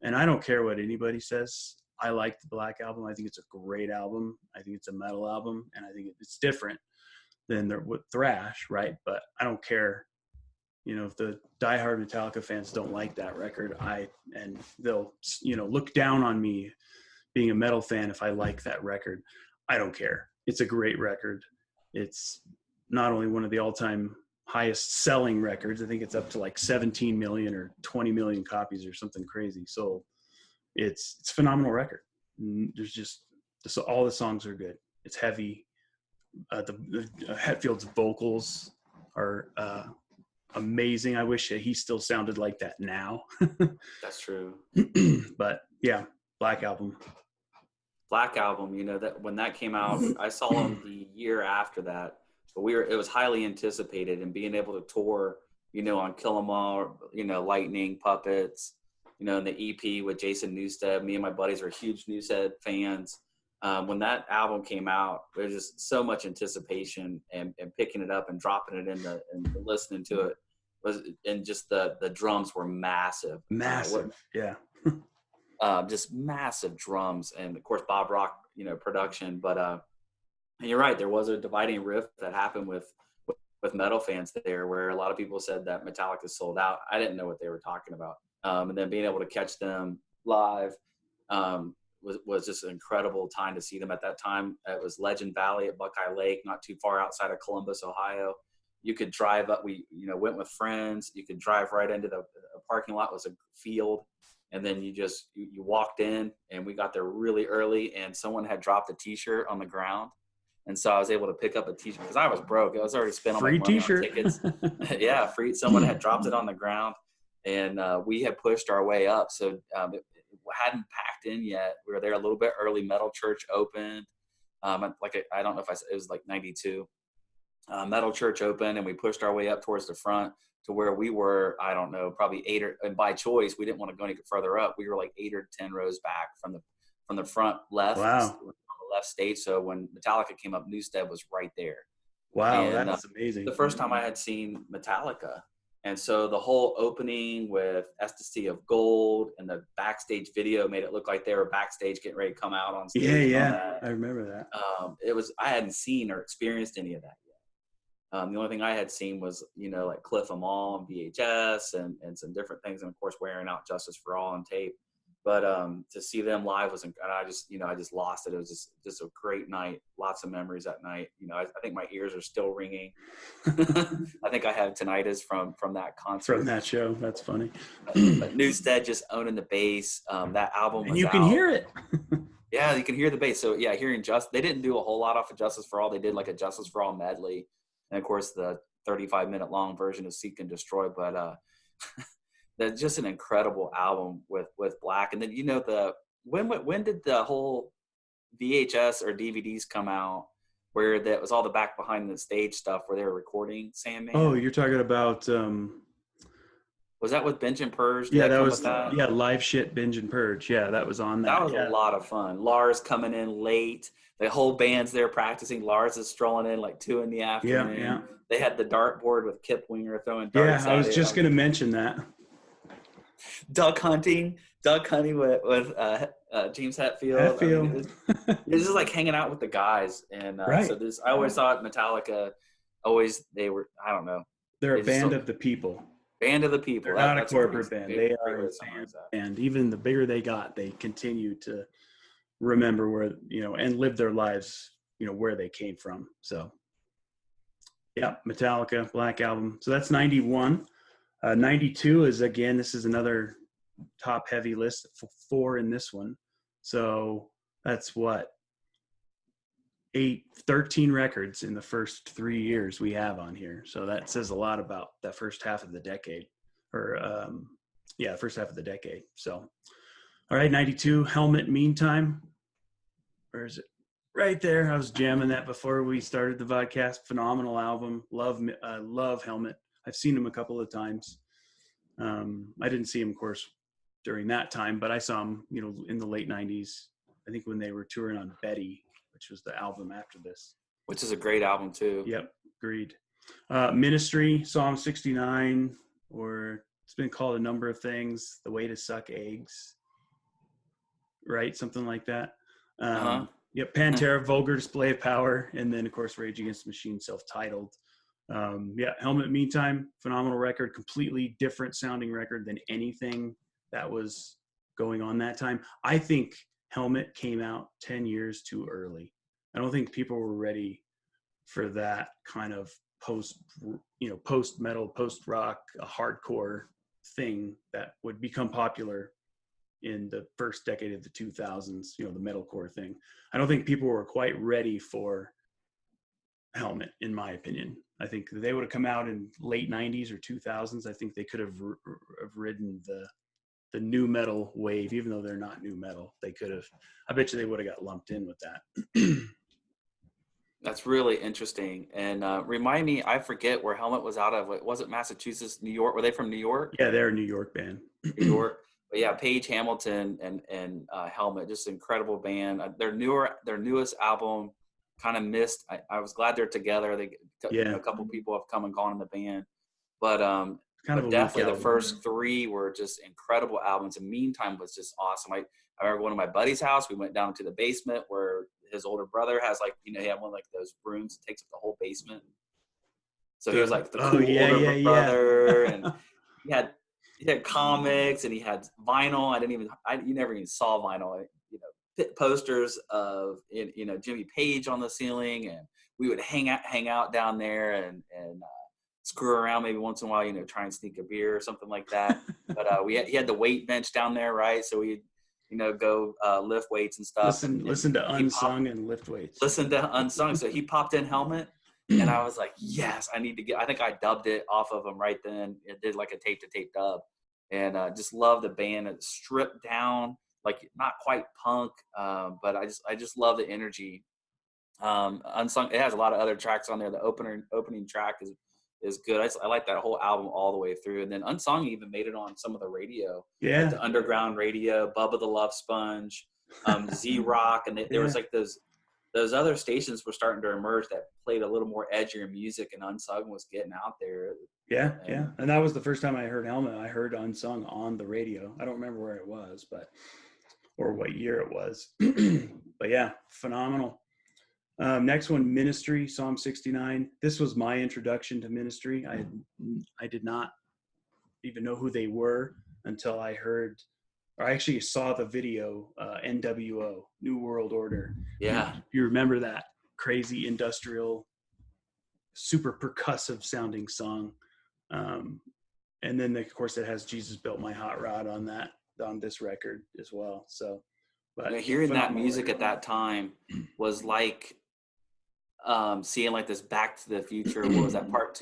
And I don't care what anybody says. I like the Black Album. I think it's a great album. I think it's a metal album, and I think it's different than thrash, right? But I don't care. If the diehard Metallica fans don't like that record, and they'll, look down on me being a metal fan if I like that record. I don't care. It's a great record. It's not only one of the all-time highest selling records. I think it's up to like 17 million or 20 million copies or something crazy. So it's a phenomenal record. There's just all the songs are good. It's heavy. The Hetfield's vocals are amazing. I wish he still sounded like that now. That's true. But yeah, Black Album, that when that came out, I saw them the year after that, but it was highly anticipated, and being able to tour, on Kill 'Em All, Lightning, Puppets, and the EP with Jason Newsted. Me and my buddies were huge Newsted fans. When that album came out, there was just so much anticipation, and picking it up and dropping it and listening to it and just the drums were massive. Just massive drums, and of course Bob Rock, production. But and you're right, there was a dividing rift that happened with metal fans there, where a lot of people said that Metallica sold out. I didn't know what they were talking about. And then being able to catch them live was just an incredible time to see them at that time. It was Legend Valley at Buckeye Lake, not too far outside of Columbus, Ohio. You could drive up. We went with friends. You could drive right into the parking lot. It was a field. And then you walked in, and we got there really early, and someone had dropped a T-shirt on the ground. And so I was able to pick up a T-shirt because I was broke. I was already spent all my money on tickets. Yeah, free. Someone had dropped it on the ground, and we had pushed our way up. So it hadn't packed in yet. We were there a little bit early. Metal Church opened. I don't know if I said it was like 92. Metal Church opened, and we pushed our way up towards the front to where we were, I don't know, probably and by choice, we didn't want to go any further up. We were like 8 or 10 rows back from the front left. Wow. Left stage. So when Metallica came up, Newsted was right there. Wow, that's amazing. The first time I had seen Metallica. And so the whole opening with Ecstasy of Gold and the backstage video made it look like they were backstage getting ready to come out on stage. Yeah. I remember that. I hadn't seen or experienced any of that yet. The only thing I had seen was, like Cliff 'Em All on VHS and some different things. And of course, wearing out Justice for All on tape. But to see them live was, and I just lost it. It was just a great night. Lots of memories that night. I think my ears are still ringing. I think I have tinnitus from that concert. From that show. That's funny. But Newsted just owning the bass. That album was and you can hear it. Yeah, you can hear the bass. So yeah, they didn't do a whole lot off of Justice for All. They did like a Justice for All medley. And of course the 35-minute long version of Seek and Destroy. But that's just an incredible album with Black. And then when did the whole VHS or DVDs come out where that was all the back behind the stage stuff where they were recording Sandman? Oh, you're talking about was that with Binge and Purge? Yeah, that was live shit Binge and Purge. Yeah, that was on that. That was a lot of fun. Lars coming in late. The whole band's there practicing. Lars is strolling in like 2 PM. Yeah. They had the dartboard with Kip Winger throwing darts. Yeah, I was just going to mention that. Duck hunting with James Hetfield. I mean, it's just like hanging out with the guys. And right. So I always thought Metallica, they were, I don't know. They're a band of the people. Band of the People. They're not a corporate band. They are great a fan. And even the bigger they got, they continue to remember where, and live their lives, where they came from. So, yeah, Metallica, Black Album. So that's 91. 92 is, again, this is another top heavy list, 4 in this one. So that's what? 13 records in the first 3 years we have on here. So that says a lot about that first half of the decade. First half of the decade. So, all right, 92, Helmet, Meantime. Where is it? Right there. I was jamming that before we started the podcast. Phenomenal album. Love Helmet. I've seen him a couple of times. I didn't see him, of course, during that time, but I saw him, in the late 90s. I think when they were touring on Betty, which was the album after this. Which is a great album, too. Yep, agreed. Ministry, Psalm 69, or it's been called a number of things. The Way to Suck Eggs, right? Something like that. Yep, Pantera, Vulgar Display of Power, and then, of course, Rage Against the Machine, self-titled. Helmet, Meantime, phenomenal record, completely different sounding record than anything that was going on that time. I think Helmet came out 10 years too early. I don't think people were ready for that kind of post-metal, post-rock, hardcore thing that would become popular in the first decade of the 2000s, the metalcore thing. I don't think people were quite ready for Helmet, in my opinion. I think they would have come out in late 90s or 2000s. I think they could have ridden the new metal wave, even though they're not new metal. They could have, I bet you they would have got lumped in with that. That's really interesting. And remind me, I forget where Helmet was out of. Was it Massachusetts, New York? Were they from New York? Yeah, they're a New York band. New York. But yeah, Paige Hamilton and Helmet, just an incredible band. Their newest album kind of missed. I was glad they're together. A couple people have come and gone in the band. But definitely the first 3 were just incredible albums. And Meantime was just awesome. I remember going to my buddy's house. We went down to the basement where his older brother has he had one of those brooms that takes up the whole basement. So he was like the cool older brother, and he had comics and he had vinyl. You never even saw vinyl. Posters of Jimmy Page on the ceiling, and we would hang out down there and screw around maybe once in a while, try and sneak a beer or something like that. But he had the weight bench down there, right? So we'd go lift weights and stuff. Listen to Unsung and lift weights. Listen to Unsung. So he popped in Helmet, and I was like, yes, I need to get. I think I dubbed it off of him right then. It did like a tape to tape dub, and just love the band. It's stripped down, not quite punk, but I just love the energy. Unsung. It has a lot of other tracks on there. The opening track is good. I like that whole album all the way through. And then Unsung even made it on some of the radio. Yeah. The underground radio, Bubba the Love Sponge, Z-Rock. And there was those other stations were starting to emerge that played a little more edgier music, and Unsung was getting out there. Yeah. And that was the first time I heard Helmet. I heard Unsung on the radio. I don't remember where it was, or what year it was. But yeah, phenomenal. Next one, Ministry, Psalm 69. This was my introduction to Ministry. I did not even know who they were until I actually saw the video, NWO, New World Order. Yeah. You remember that crazy industrial, super percussive sounding song. And then, of course, it has Jesus Built My Hot Rod on this record as well. So, but hearing that music at that time was like seeing this Back to the Future. What was that, part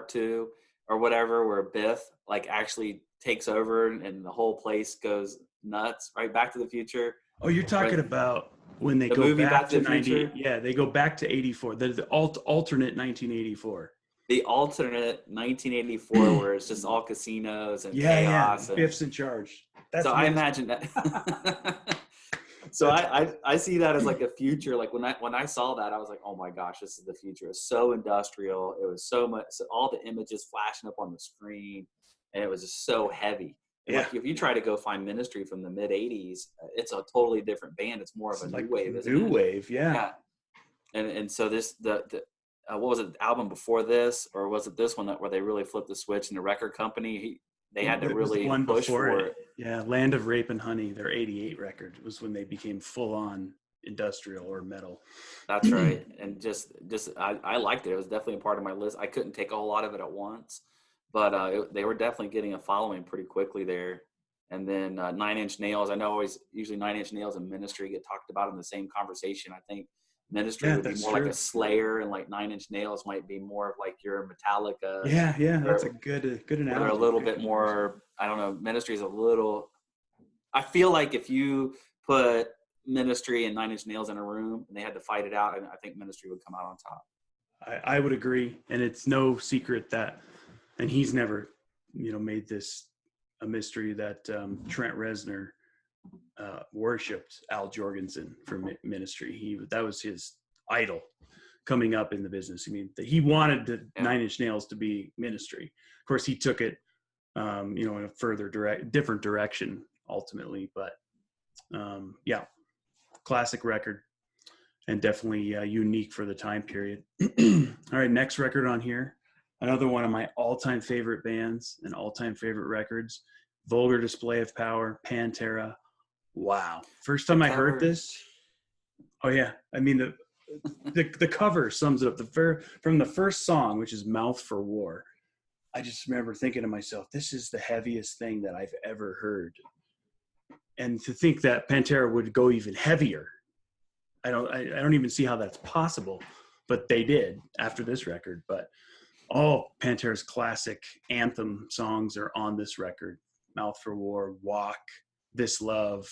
two or whatever, where Biff actually takes over and the whole place goes nuts, right? Back to the Future. Oh, you're talking about when they go back to 90. Yeah, they go back to 84. The alternate 1984. The alternate 1984, where it's just all casinos and chaos. Yeah, Biff's in charge. So I imagine that. So I see that as a future. When I saw that, I was like, oh my gosh, this is the future. It's so industrial. It was so much, all the images flashing up on the screen, and it was just so heavy. And if you try to go find Ministry from the mid '80s, it's a totally different band. It's more of a new wave, isn't it? New wave, yeah. And so the what was it, the album before this, or was it this one where they really flipped the switch in the record company? They had to It was the really one push before for it. it. Yeah, Land of Rape and Honey, their '88 record, was when they became full on industrial or metal. That's right. And I liked it. It was definitely a part of my list. I couldn't take a whole lot of it at once, but they were definitely getting a following pretty quickly there. And then Nine Inch Nails. I know usually Nine Inch Nails and Ministry get talked about in the same conversation. I think Ministry would be more like a Slayer, and like Nine Inch Nails might be more of like your Metallica. Yeah, that's a good analogy. They're a little bit more. I don't know. Ministry is a little. I feel like if you put Ministry and Nine Inch Nails in a room and they had to fight it out, and I think Ministry would come out on top. I would agree, and it's no secret that, and he's never, made this a mystery that Trent Reznor worshipped Al Jorgensen for Ministry. That was his idol coming up in the business. I mean, he wanted the Nine Inch Nails to be Ministry. Of course, he took it, in a further different direction ultimately, but classic record, and definitely unique for the time period. All right, next record on here, another one of my all-time favorite bands and all-time favorite records, Vulgar Display of Power, Pantera. Wow. First time I heard this, oh yeah, I mean, the cover sums it up. From the first song, which is Mouth for War, I just remember thinking to myself, this is the heaviest thing that I've ever heard. And to think that Pantera would go even heavier, I don't even see how that's possible, but they did after this record. But all Pantera's classic anthem songs are on this record: Mouth for War, Walk, This Love,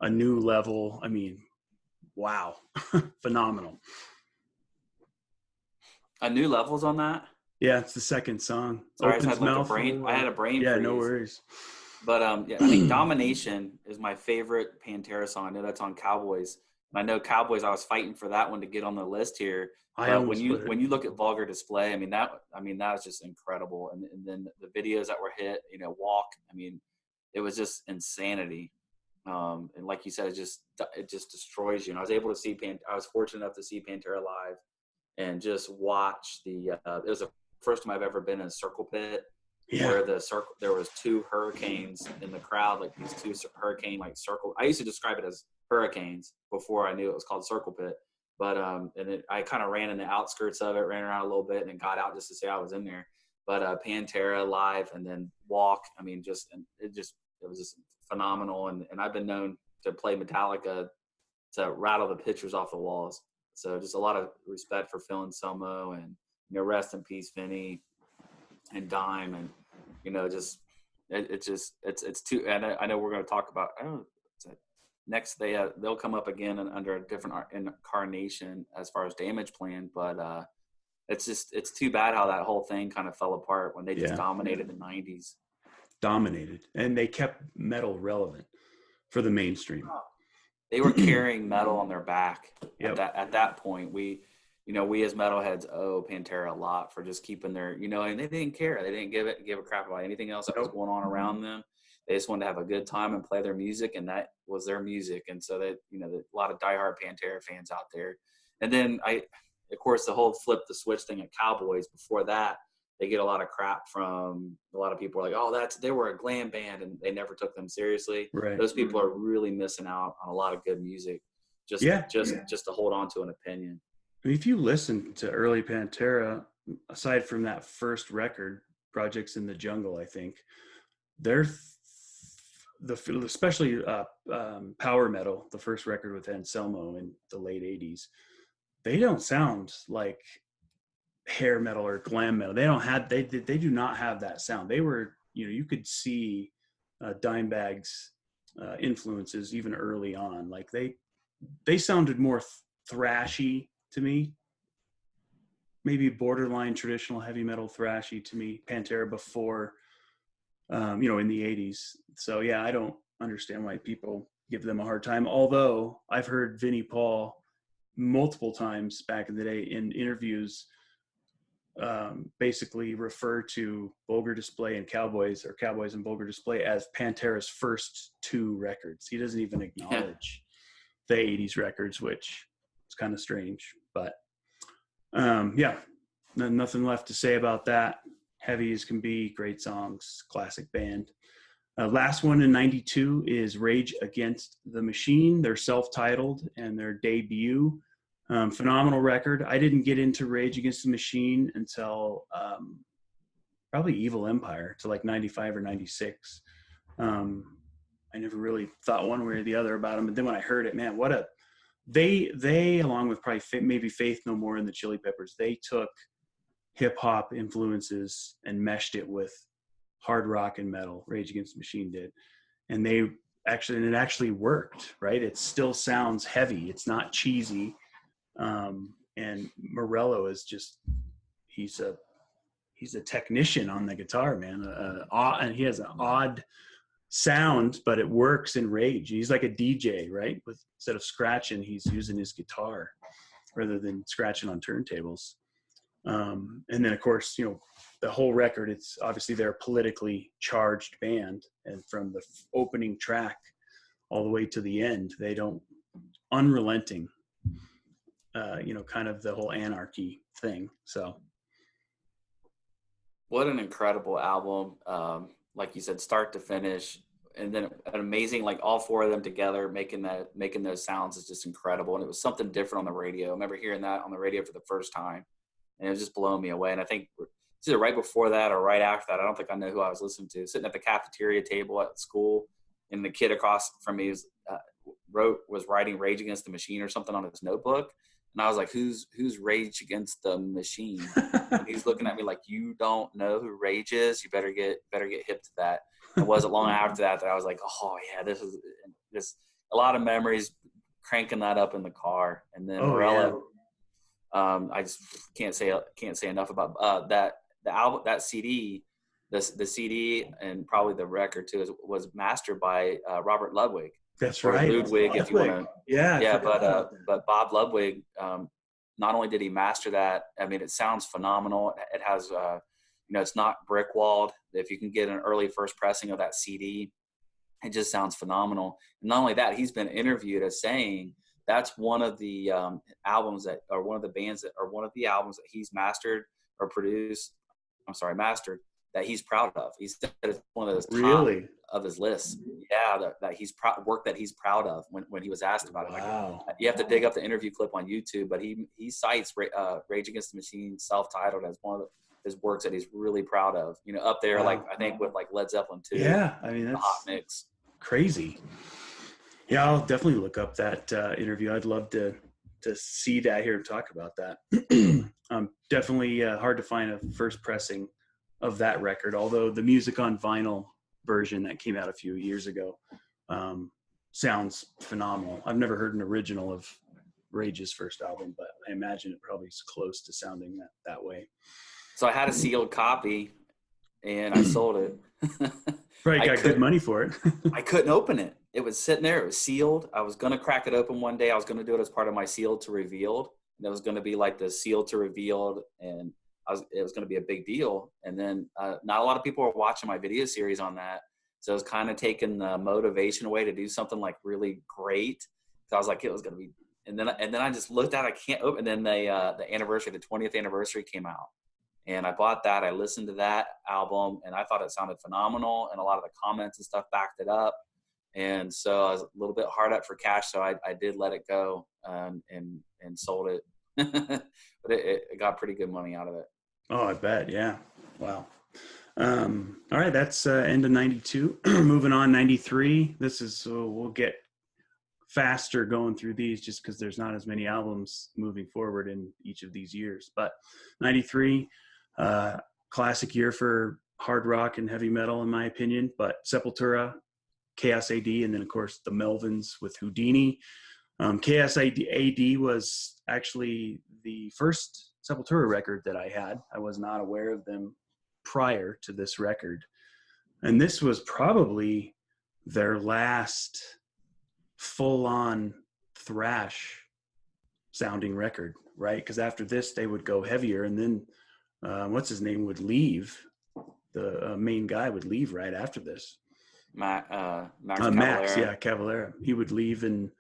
A New Level. I mean, wow. Phenomenal. A New Level's on that? Yeah, it's the second song. Sorry, I had a brain yeah, freeze. No worries. But I think Domination is my favorite Pantera song. I know that's on Cowboys. And I know Cowboys, I was fighting for that one to get on the list here. But when you look at Vulgar Display, I mean that was just incredible. And then the videos that were hit, Walk, I mean, it was just insanity. And like you said, it just destroys you. And I was able to see I was fortunate enough to see Pantera live and just watch it was the first time I've ever been in a circle pit. Yeah. Where there was two hurricanes in the crowd, like these two hurricane like circle. I used to describe it as hurricanes before I knew it was called circle pit. But I kind of ran in the outskirts of it, ran around a little bit, and then got out just to say I was in there. But Pantera live and then Walk, I mean, it was just phenomenal. And I've been known to play Metallica to rattle the pictures off the walls. So just a lot of respect for Phil Anselmo, and rest in peace, Vinny and Dime, and it's too. And I know we're going to talk about. I don't know. Next, they'll come up again under a different incarnation as far as Damage Plan, but it's too bad how that whole thing kind of fell apart when they just dominated the '90s. Dominated, and they kept metal relevant for the mainstream. They were carrying metal on their back. Yep. At that point. We as metalheads owe Pantera a lot for just keeping their, and they didn't care. They didn't give a crap about anything else that was going on around them. They just wanted to have a good time and play their music, and that was their music. And so that, a lot of diehard Pantera fans out there. And then of course, the whole flip the switch thing at Cowboys. Before that, they get a lot of crap from a lot of people. Like, oh, they were a glam band, and they never took them seriously. Right. Those people are really missing out on a lot of good music. Just to hold on to an opinion. If you listen to early Pantera, aside from that first record, Projects in the Jungle, I think they're especially Power Metal, the first record with Anselmo in the late '80s. They don't sound like hair metal or glam metal. They do not have that sound. They were, you could see Dimebag's influences even early on. Like they sounded more thrashy to me, maybe borderline traditional heavy metal thrashy to me, Pantera before, in the '80s. So yeah, I don't understand why people give them a hard time. Although I've heard Vinnie Paul multiple times back in the day in interviews, basically refer to Vulgar Display and Cowboys, or Cowboys and Vulgar Display, as Pantera's first two records. He doesn't even acknowledge the '80s records, which is kind of strange, but Yeah, nothing left to say about that. Heavy as can be, great songs, classic band. Last one in 92 is Rage Against the Machine. They're self-titled and their debut. Phenomenal record. I didn't get into Rage Against the Machine until probably Evil Empire, to like 95 or 96. I never really thought one way or the other about them. But then when I heard it, man, what a, they along with probably maybe Faith No More and the Chili Peppers, they took hip hop influences and meshed it with hard rock and metal. Rage Against the Machine did. And it actually worked, right? It still sounds heavy. It's not cheesy. And Morello is just, he's a technician on the guitar, man. And he has an odd sound, but it works in Rage. He's like a DJ, right? Instead of scratching, he's using his guitar rather than scratching on turntables. And then of course, the whole record, it's obviously they're a politically charged band, and from the opening track all the way to the end, they don't, unrelenting, kind of the whole anarchy thing. So what an incredible album. Like you said, start to finish, and then an amazing, like all four of them together making those sounds is just incredible. And it was something different on the radio. I remember hearing that on the radio for the first time, and it was just blowing me away. And I think it's either right before that or right after that, I don't think I know who I was listening to, sitting at the cafeteria table at school, and the kid across from me was writing Rage Against the Machine or something on his notebook. And I was like, who's Rage Against the Machine? And he's looking at me like, you don't know who Rage is? You better get hip to that. It wasn't long after that I was like, oh yeah, this is just a lot of memories cranking that up in the car. And then Morello, yeah. I just can't say enough about that. The album, that CD, the CD, and probably the record too, was mastered by Robert Ludwig. That's right. Ludwig, if you want to. Yeah. But Bob Ludwig, not only did he master that, I mean, it sounds phenomenal. It has, it's not brick walled. If you can get an early first pressing of that CD, it just sounds phenomenal. And not only that, he's been interviewed as saying that's one of the albums that, or one of the bands that, or one of the albums that he's mastered or produced. Mastered, that he's proud of. He said it's one of those top of his lists. Yeah, that he's work that he's proud of when he was asked about it. Wow. Like, you have to dig up the interview clip on YouTube, but he cites Rage Against the Machine self-titled as one of his works that he's really proud of. Up there, like I think with like Led Zeppelin too. Yeah, I mean that's hot mix. Crazy. Yeah, I'll definitely look up that interview. I'd love to see that here and talk about that. Definitely hard to find a first pressing of that record, although the music on vinyl version that came out a few years ago sounds phenomenal. I've never heard an original of Rage's first album, but I imagine it probably is close to sounding that way. So I had a sealed copy and I sold it. Probably got good money for it. I couldn't open it. It was sitting there. It was sealed. I was going to crack it open one day. I was going to do it as part of my sealed to revealed. And it was going to be like the sealed to revealed. And it was going to be a big deal. And then not a lot of people were watching my video series on that. So it was kind of taking the motivation away to do something like really great. So I was like, it was going to be, and then I just looked at it, I can't open. And then the anniversary, the 20th anniversary came out. And I bought that. I listened to that album, and I thought it sounded phenomenal. And a lot of the comments and stuff backed it up. And so I was a little bit hard up for cash, so I did let it go and sold it. But it got pretty good money out of it. Oh, I bet. Yeah. Wow. All right. That's end of 92. Moving on, 93. This is, we'll get faster going through these just because there's not as many albums moving forward in each of these years. But 93, classic year for hard rock and heavy metal, in my opinion. But Sepultura, Chaos AD, and then, of course, the Melvins with Houdini. Chaos AD was actually the first Sepultura record that I had. I was not aware of them prior to this record. And this was probably their last full-on thrash sounding record, right? Because after this, they would go heavier, and then what's his name would leave. The main guy would leave right after this. Max Cavalera. He would leave and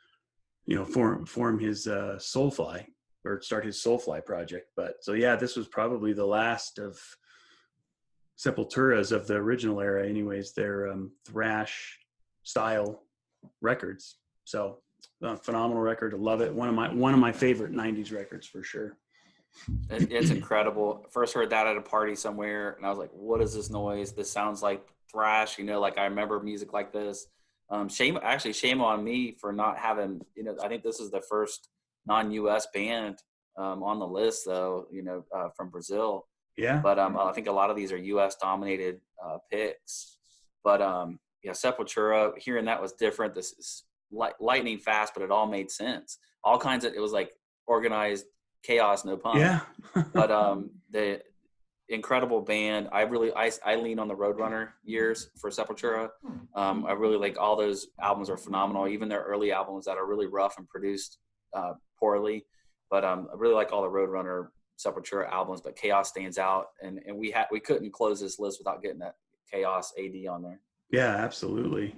form his Soulfly or start his Soulfly project. But so yeah, this was probably the last of Sepultura's of the original era, anyways. Their thrash style records. So phenomenal record. I love it. One of my favorite '90s records for sure. It's incredible. First heard that at a party somewhere, and I was like, "What is this noise? This sounds like thrash." Like I remember music like this. Shame on me for not having. I think this is the first non-U.S. band on the list, though. From Brazil. Yeah. But I think a lot of these are U.S. dominated picks. But Sepultura. Hearing that was different. This is lightning fast, but it all made sense. All kinds of. It was like organized chaos, no pun. Yeah. But the incredible band. I lean on the Roadrunner years for Sepultura. I really like all those albums are phenomenal. Even their early albums that are really rough and produced poorly. But I really like all the Roadrunner Sepultura albums. But Chaos stands out, and we couldn't close this list without getting that Chaos AD on there. Yeah, absolutely.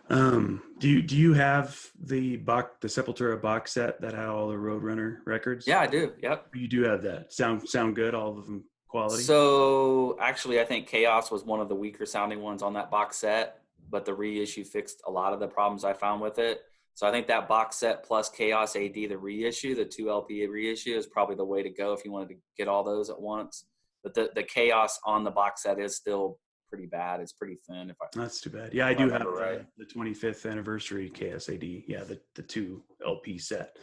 Do you have the Sepultura box set that had all the Roadrunner records? Yeah, I do. Yep. You do have that. Sound good? All of them quality? So actually, I think Chaos was one of the weaker sounding ones on that box set, but the reissue fixed a lot of the problems I found with it. So I think that box set plus Chaos AD, the reissue, the 2 LP reissue, is probably the way to go if you wanted to get all those at once. But the Chaos on the box set is still pretty bad. It's pretty thin. That's too bad. Yeah, I do have the 25th anniversary KSAD. Yeah, the 2 LP set.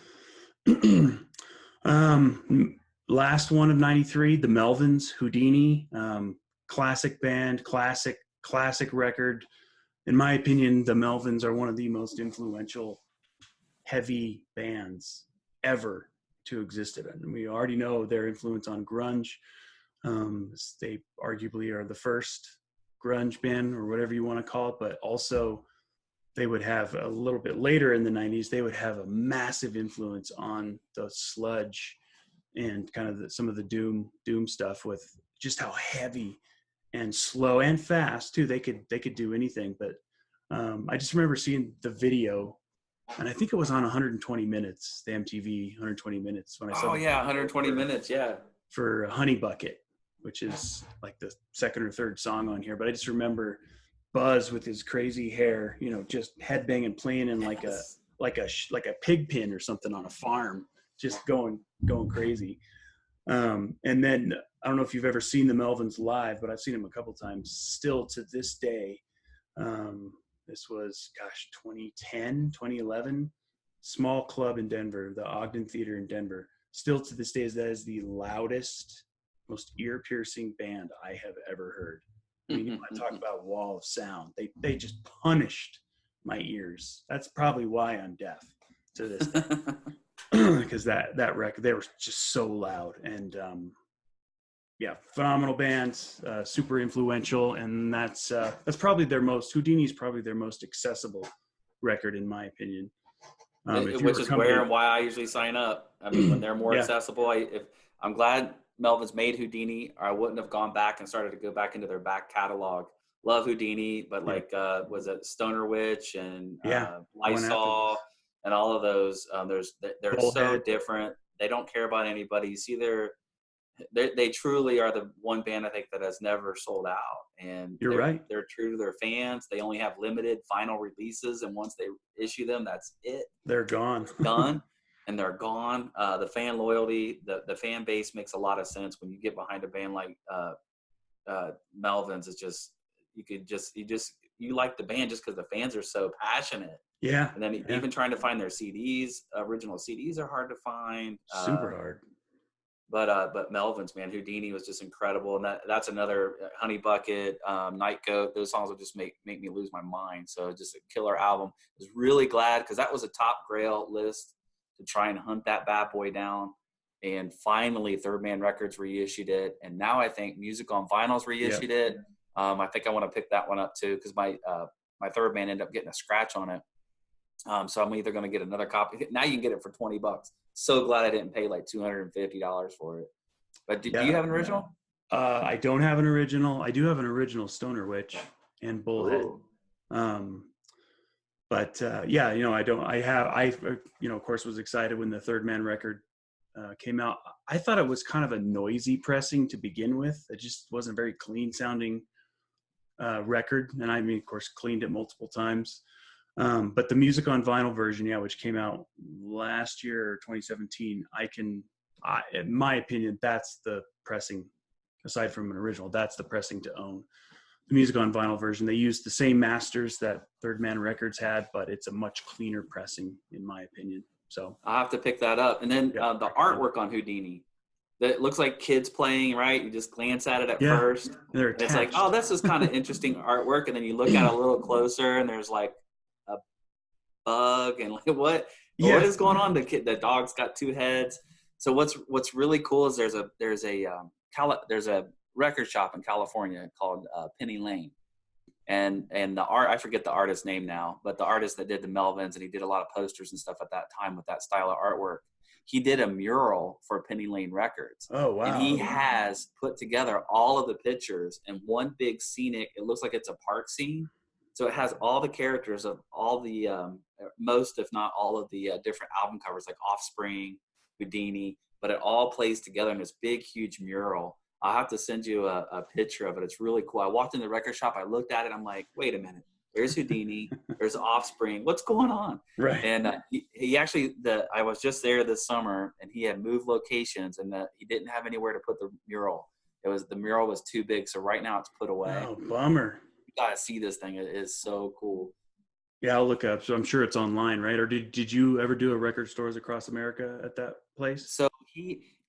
Last one of '93, the Melvins, Houdini, classic band, classic record. In my opinion, the Melvins are one of the most influential heavy bands ever to exist. And we already know their influence on grunge. They arguably are the first grunge band or whatever you want to call it, but also they would have a little bit later in the 90s, they would have a massive influence on the sludge and kind of some of the doom stuff, with just how heavy and slow and fast too. They could do anything. But I just remember seeing the video, and I think it was on 120 Minutes, the MTV 120 Minutes when I saw. Oh yeah, 120 Minutes, yeah. For Honey Bucket, which is like the second or third song on here. But I just remember Buzz with his crazy hair, just headbanging, playing in like a pig pen or something on a farm, just going crazy. And then I don't know if you've ever seen the Melvins live, but I've seen them a couple times. Still to this day, this was 2010, 2011, small club in Denver, the Ogden Theater in Denver. Still to this day, that is the loudest, most ear-piercing band I have ever heard. I mean, you want to talk about wall of sound. They just punished my ears. That's probably why I'm deaf to this day. Because that record, they were just so loud. And phenomenal bands, super influential, and that's probably Houdini's probably their most accessible record in my opinion. Which is where and why I usually sign up. I mean, when they're more accessible, I'm glad Melvins made Houdini, or I wouldn't have gone back and started to go back into their back catalog. Love Houdini, but was it Stoner Witch and Lysol and all of those? They're so different. They don't care about anybody. You see, they truly are the one band I think that has never sold out. And you're right. They're true to their fans. They only have limited final releases, and once they issue them, that's it. They're gone. Done. And they're gone. The fan loyalty, the fan base makes a lot of sense when you get behind a band like Melvins. It's just you like the band just because the fans are so passionate. Yeah. And then even trying to find their CDs, original CDs are hard to find. Super hard. But Melvins, man, Houdini was just incredible, and that's another Honey Bucket, Night Coat. Those songs will just make me lose my mind. So just a killer album. I was really glad because that was a top Grail list to try and hunt that bad boy down. And finally, Third Man Records reissued it, and now I think Music on Vinyl's reissued it. I think I want to pick that one up too because my Third Man ended up getting a scratch on it. So I'm either going to get another copy. Now you can get it for $20. So glad I didn't pay like $250 for it. But do you have an original? I don't have an original. I do have an original Stoner Witch and Bullhead. But I don't. I of course was excited when the Third Man record came out. I thought it was kind of a noisy pressing to begin with. It just wasn't very clean sounding record. And I mean, of course, cleaned it multiple times. But the music on vinyl version, yeah, which came out last year or 2017, in my opinion, that's the pressing, aside from an original, that's the pressing to own. The music on vinyl version, they used the same masters that Third Man Records had, but it's a much cleaner pressing, in my opinion. So I'll have to pick that up. And then the artwork on Houdini, that looks like kids playing, right? You just glance at it at first. They're and it's like, oh, this is kind of interesting artwork. And then you look at it a little closer, and there's like a bug, and like what is going on? The dog's got two heads. So what's really cool is there's a record shop in California called Penny Lane, and the art, I forget the artist's name now, but the artist that did the Melvins, and he did a lot of posters and stuff at that time with that style of artwork. He did a mural for Penny Lane Records. Oh, wow. And he has put together all of the pictures in one big scenic, it looks like it's a park scene. So it has all the characters of all the, most, if not all of the different album covers, like Offspring, Houdini, but it all plays together in this big, huge mural. I'll have to send you a picture of it. It's really cool. I walked in the record shop. I looked at it. I'm like, wait a minute. There's Houdini. There's Offspring. What's going on? Right. And he actually, I was just there this summer, and he had moved locations, and he didn't have anywhere to put the mural. The mural was too big, so right now it's put away. Oh, bummer. You gotta see this thing. It is so cool. Yeah, I'll look up. So I'm sure it's online, right? Or did you ever do a Record Stores Across America at that place? So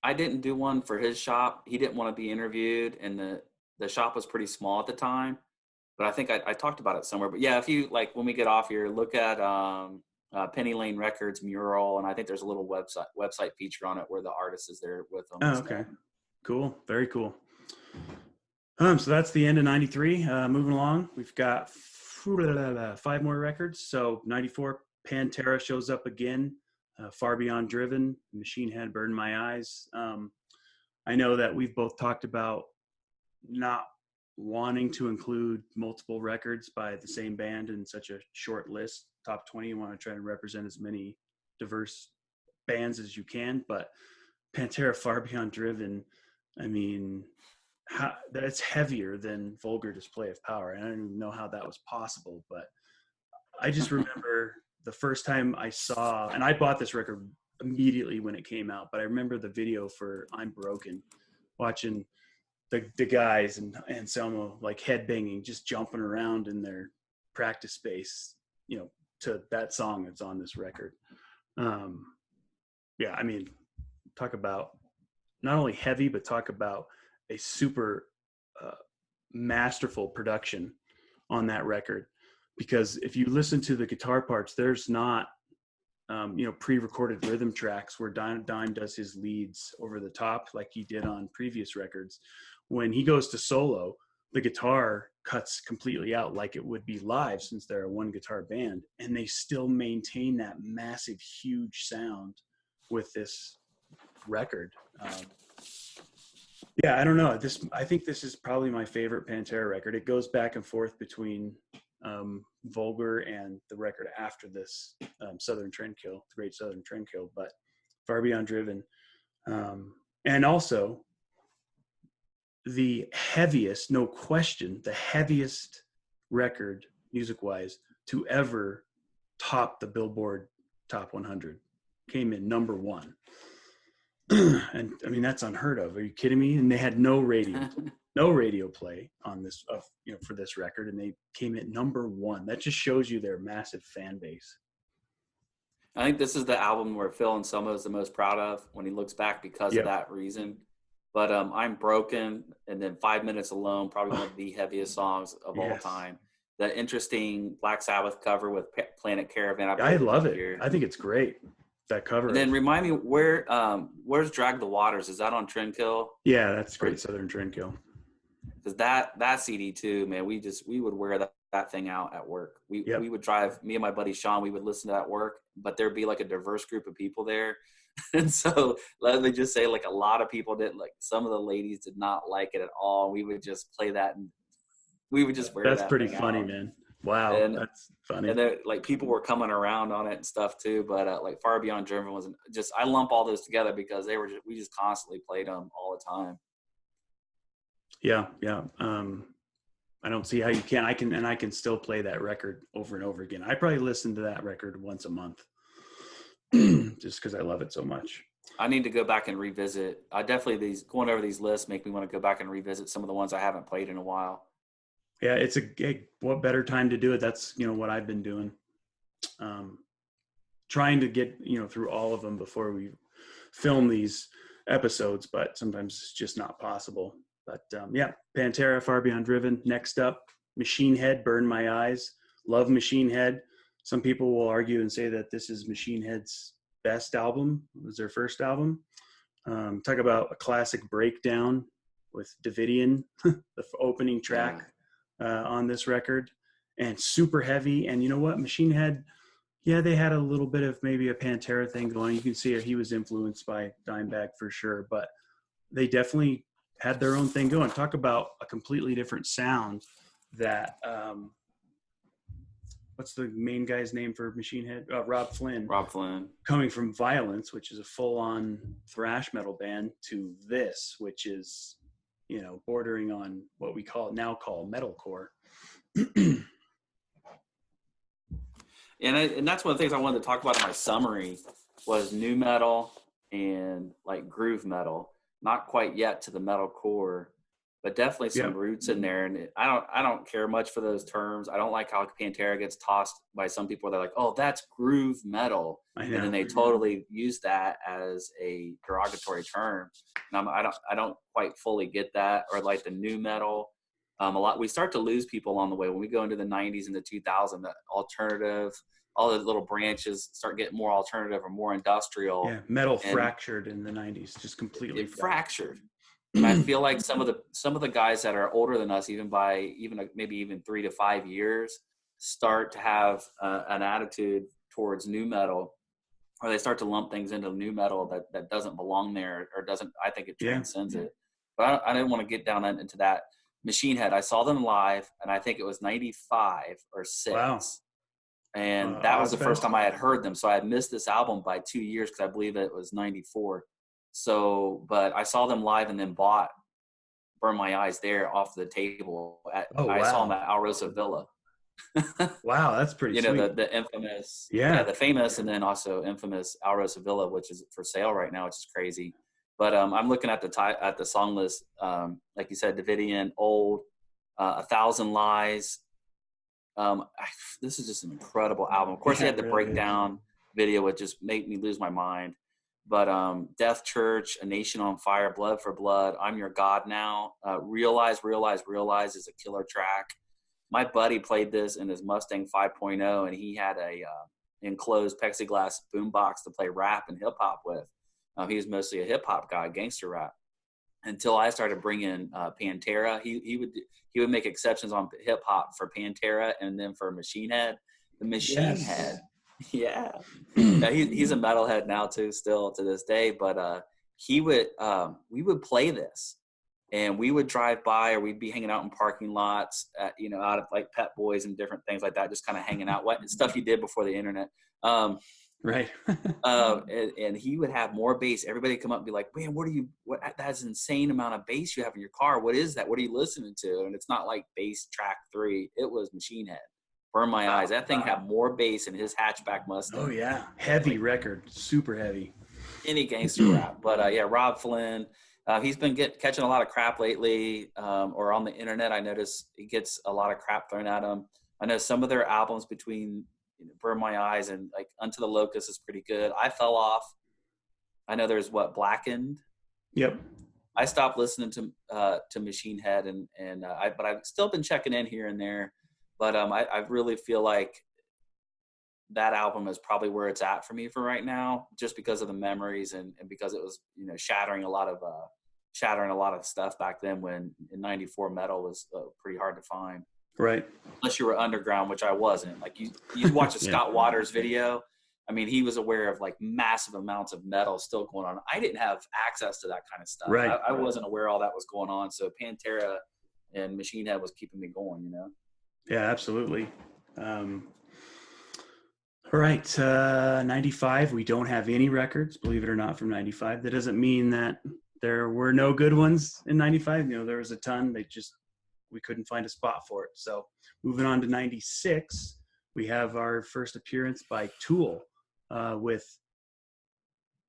I didn't do one for his shop. He didn't want to be interviewed, and the shop was pretty small at the time. But I think I talked about it somewhere. But yeah, if you when we get off here, look at Penny Lane Records mural, and I think there's a little website feature on it where the artist is there with them. Oh, okay, cool, very cool. So that's the end of '93. Moving along, we've got 5 more records. So '94, Pantera shows up again. Far Beyond Driven, Machine Head, Burn My Eyes. I know that we've both talked about not wanting to include multiple records by the same band in such a short list. Top 20, you want to try and represent as many diverse bands as you can, but Pantera, Far Beyond Driven, I mean, that's heavier than Vulgar Display of Power. I don't even know how that was possible, but I just remember the first time I saw, and I bought this record immediately when it came out, but I remember the video for I'm Broken, watching the guys and Anselmo like headbanging, just jumping around in their practice space, to that song that's on this record. Yeah, I mean, talk about not only heavy, but talk about a super masterful production on that record. Because if you listen to the guitar parts, there's not, pre-recorded rhythm tracks where Dime does his leads over the top like he did on previous records. When he goes to solo, the guitar cuts completely out like it would be live, since they're a one guitar band, and they still maintain that massive, huge sound with this record. Yeah, I don't know. I think this is probably my favorite Pantera record. It goes back and forth between Vulgar and the record after this, Southern Trendkill, the Great Southern Trendkill, but Far Beyond Driven. And also the heaviest, no question, the heaviest record music-wise to ever top the Billboard Top 100. Came in number 1. And I mean, that's unheard of. Are you kidding me? And they had no radio play on this, for this record, and they came in number 1. That just shows you their massive fan base. I think this is the album where Phil Anselmo is the most proud of when he looks back because of that reason. But I'm Broken, and then 5 Minutes Alone, probably one of the heaviest songs of all time. The interesting Black Sabbath cover with Planet Caravan. I love it. I think it's great, that cover. And then remind me, where's Drag the Waters? Is that on Trendkill? Yeah, that's Great Southern Trendkill. Because that CD too, man, we would wear that thing out at work. We would drive, me and my buddy Sean, we would listen to that at work, but there'd be like a diverse group of people there. And so let me just say, like, a lot of people didn't, like, some of the ladies did not like it at all. We would just play that, and we would just wear that. That's pretty funny, man. Wow, And that's funny. and then like people were coming around on it and stuff too. But like Far Beyond Driven was just, I lump all those together because we just constantly played them all the time. Yeah, yeah. I don't see how you can. I can still play that record over and over again. I probably listen to that record once a month, just because I love it so much. I need to go back and revisit. I definitely, going over these lists make me want to go back and revisit some of the ones I haven't played in a while. Yeah, it's what better time to do it? That's what I've been doing, trying to get through all of them before we film these episodes, but sometimes it's just not possible. But yeah, Pantera, Far Beyond Driven. Next up, Machine Head, Burn My Eyes. Love Machine Head. Some people will argue and say that this is Machine Head's best album. It was their first album. Talk about a classic breakdown with Davidian, the opening track on this record, and super heavy. And you know what? Machine Head, yeah, they had a little bit of maybe a Pantera thing going. You can see he was influenced by Dimebag for sure, but they definitely had their own thing going. Talk about a completely different sound that what's the main guy's name for Machine Head? Rob Flynn. Rob Flynn. Coming from Violence, which is a full-on thrash metal band, to this, which is, bordering on what we now call metalcore. And that's one of the things I wanted to talk about in my summary was nu metal and like groove metal. Not quite yet to the metalcore, but definitely some roots in there. And I don't care much for those terms. I don't like how Pantera gets tossed by some people. They're like, oh, that's groove metal. And then they totally use that as a derogatory term. And I don't quite fully get that. Or like the nu metal. We start to lose people along the way when we go into the 90s and the 2000s. The alternative, all the little branches start getting more alternative or more industrial. Yeah, metal fractured in the 90s, just completely fractured. And I feel like some of the guys that are older than us, maybe even 3 to 5 years, start to have an attitude towards nu metal, or they start to lump things into nu metal that doesn't belong there, or doesn't. I think it transcends it. But I didn't want to get down into that. Machine Head, I saw them live, and I think it was 95 or 6. Wow. And that was the first time I had heard them. So I had missed this album by 2 years because I believe it was 94. So, but I saw them live and then bought Burn My Eyes there off the table. I saw them at Alrosa Villa. Wow, that's pretty sweet. The infamous, the famous and then also infamous Alrosa Villa, which is for sale right now, which is crazy. But I'm looking at the song list. Like you said, Davidian, Old, 1,000 Lies. This is just an incredible album. Of course, they had the breakdown video, which just made me lose my mind. But Death Church, A Nation on Fire, Blood for Blood, I'm Your God Now, Realize is a killer track. My buddy played this in his Mustang 5.0, and he had a enclosed plexiglass boombox to play rap and hip hop with. He was mostly a hip hop guy, gangster rap. Until I started bringing Pantera, he would make exceptions on hip hop for Pantera, and then for Machine Head, the Machine Head. Yeah, he's a metalhead now too, still to this day. But we would play this, and we would drive by, or we'd be hanging out in parking lots, out of like Pet Boys and different things like that, just kind of hanging out. What stuff you did before the internet. Right. And he would have more bass. Everybody would come up and be like, man, that's an insane amount of bass you have in your car. What is that? What are you listening to? And it's not like bass track 3. It was Machine Head. Burn My Eyes. That thing had more bass in his hatchback Mustang. Oh yeah. Heavy record. Super heavy. Any gangster rap. But Rob Flynn, he's been catching a lot of crap lately, or on the internet. I notice he gets a lot of crap thrown at him. I know some of their albums between Burn My Eyes and like Unto the Locust is pretty good. I fell off. I know there's Blackened. Yep. I stopped listening to Machine Head, but I've still been checking in here and there. But I really feel like that album is probably where it's at for me for right now, just because of the memories and because it was shattering a lot of stuff back then when in '94 metal was pretty hard to find. Right. Unless you were underground, which I wasn't. Like you watch a Scott Waters video. I mean, he was aware of like massive amounts of metal still going on. I didn't have access to that kind of stuff. Right. I wasn't aware all that was going on. So Pantera and Machine Head was keeping me going, Yeah, absolutely. All right, 95. We don't have any records, believe it or not, from 95. That doesn't mean that there were no good ones in 95. There was a ton. We couldn't find a spot for it. So moving on to 96, we have our first appearance by Tool with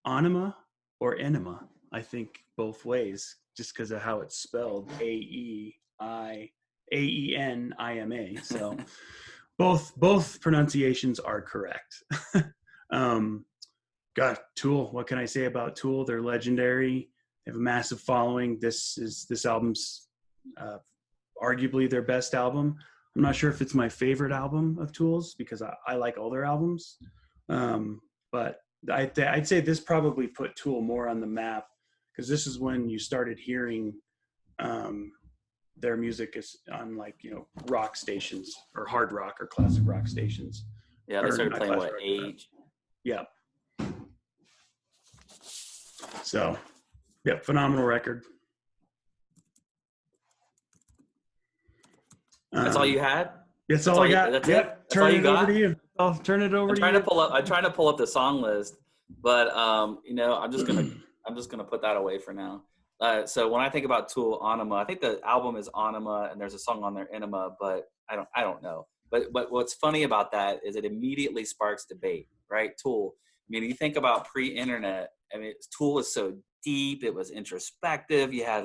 Anima or Enema. I think both ways, just because of how it's spelled, Aenima. So both pronunciations are correct. God, Tool. What can I say about Tool? They're legendary. They have a massive following. This album's arguably their best album. I'm not sure if it's my favorite album of Tool's because I like all their albums, but I'd say this probably put Tool more on the map because this is when you started hearing their music is on rock stations or hard rock or classic rock stations. Yeah, they started playing what age? Yeah. So, yeah, phenomenal record. That's all you had? That's all I got. That's yep. it? That's all you got? Over to you. I'll turn it over to you. I'm trying to pull up the song list, but I'm just gonna put that away for now. So when I think about Tool, Anima, I think the album is Anima, and there's a song on there, Enema, but I don't know. But what's funny about that is it immediately sparks debate, right? Tool. I mean, you think about pre-internet. I mean, Tool is so deep. It was introspective. You had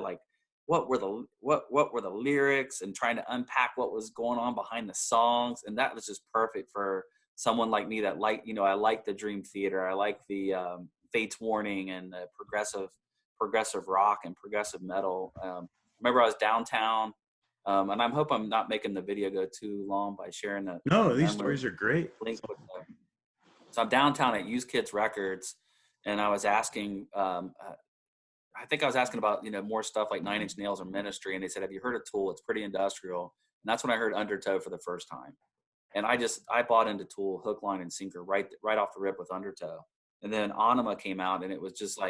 what were the lyrics and trying to unpack what was going on behind the songs, and that was just perfect for someone like me that I like the Dream Theater. I like the Fates Warning and the progressive rock and progressive metal. Remember I was downtown, and I hope I'm not making the video go too long by sharing that. No, these stories are great. So I'm downtown at Used Kids Records, and I was asking, I think I was asking about, more stuff like Nine Inch Nails or Ministry, and they said, have you heard of Tool? It's pretty industrial. And that's when I heard Undertow for the first time. And I bought into Tool hook, line, and sinker right off the rip with Undertow. And then Anima came out, and it was just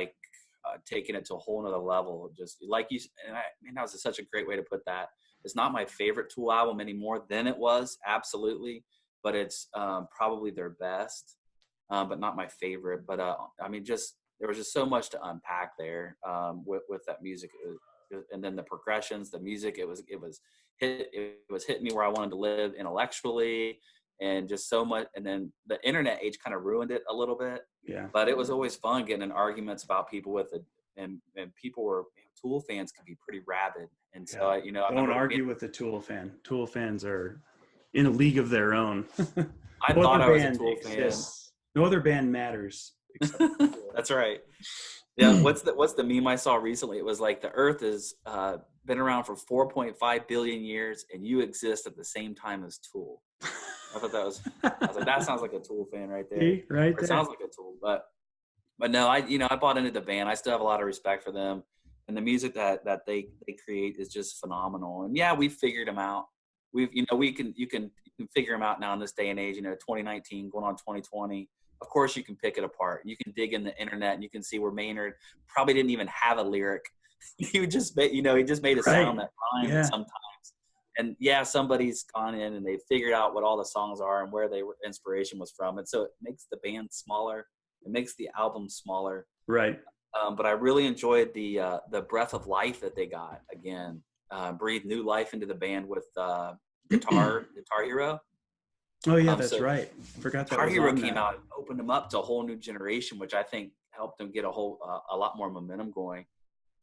taking it to a whole nother level. Just like you, and that was such a great way to put that. It's not my favorite Tool album anymore than it was, absolutely, but it's probably their best, but not my favorite. But there was just so much to unpack there with that music, and then the progressions, the music. It was hitting me where I wanted to live intellectually, and just so much. And then the internet age kind of ruined it a little bit. Yeah. But it was always fun getting in arguments about people with it, and people were Tool fans could be pretty rabid, and so don't argue with a Tool fan. Tool fans are in a league of their own. I thought I was a Tool fan. No other band matters. That's right. Yeah. What's the meme I saw recently? It was like the Earth has been around for 4.5 billion years, and you exist at the same time as Tool. I thought I was like, that sounds like a Tool fan right there. Right there. It sounds like a Tool, but no, I bought into the band. I still have a lot of respect for them, and the music that they create is just phenomenal. And yeah, we've figured them out. You can figure them out now in this day and age. 2019 going on 2020. Of course, you can pick it apart. You can dig in the internet, and you can see where Maynard probably didn't even have a lyric. He just made a sound that rhymed sometimes. And yeah, somebody's gone in and they figured out what all the songs are and where inspiration was from. And so it makes the band smaller. It makes the album smaller. Right. But I really enjoyed the breath of life that they got again. Breathed new life into the band with Guitar Hero. Oh yeah, that's right. Forgot that. Guitar Hero came out and opened them up to a whole new generation, which I think helped them get a lot more momentum going.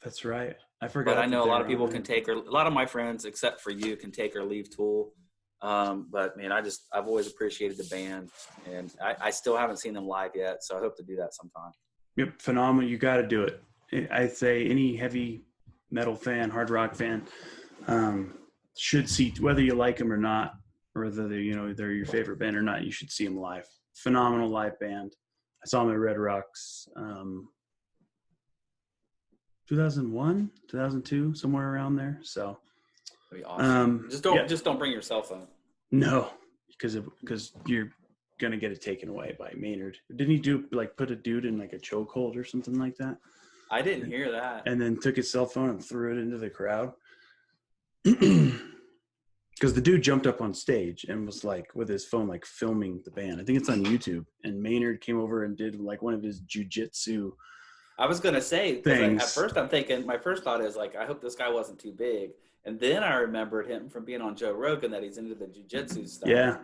That's right. I forgot. But I know a lot of people a lot of my friends, except for you, can take or leave Tool. But man, I've always appreciated the band, and I still haven't seen them live yet, so I hope to do that sometime. Yep, phenomenal. You got to do it. I'd say any heavy metal fan, hard rock fan, should see, whether you like them or not, or whether they're your favorite band or not, you should see them live. Phenomenal live band. I saw them at Red Rocks 2001, 2002, somewhere around there. So that'd be awesome. Just don't bring your cell phone. No, because you're gonna get it taken away by Maynard. Didn't he put a dude in a chokehold or something like that? I didn't hear that. And then took his cell phone and threw it into the crowd. because the dude jumped up on stage and was like with his phone, like filming the band. I think it's on YouTube. And Maynard came over and did like one of his jujitsu I was gonna say, because at things. first I'm thinking, my first thought is like, I hope this guy wasn't too big, and then I remembered him from being on Joe Rogan that he's into the jujitsu stuff. Yeah.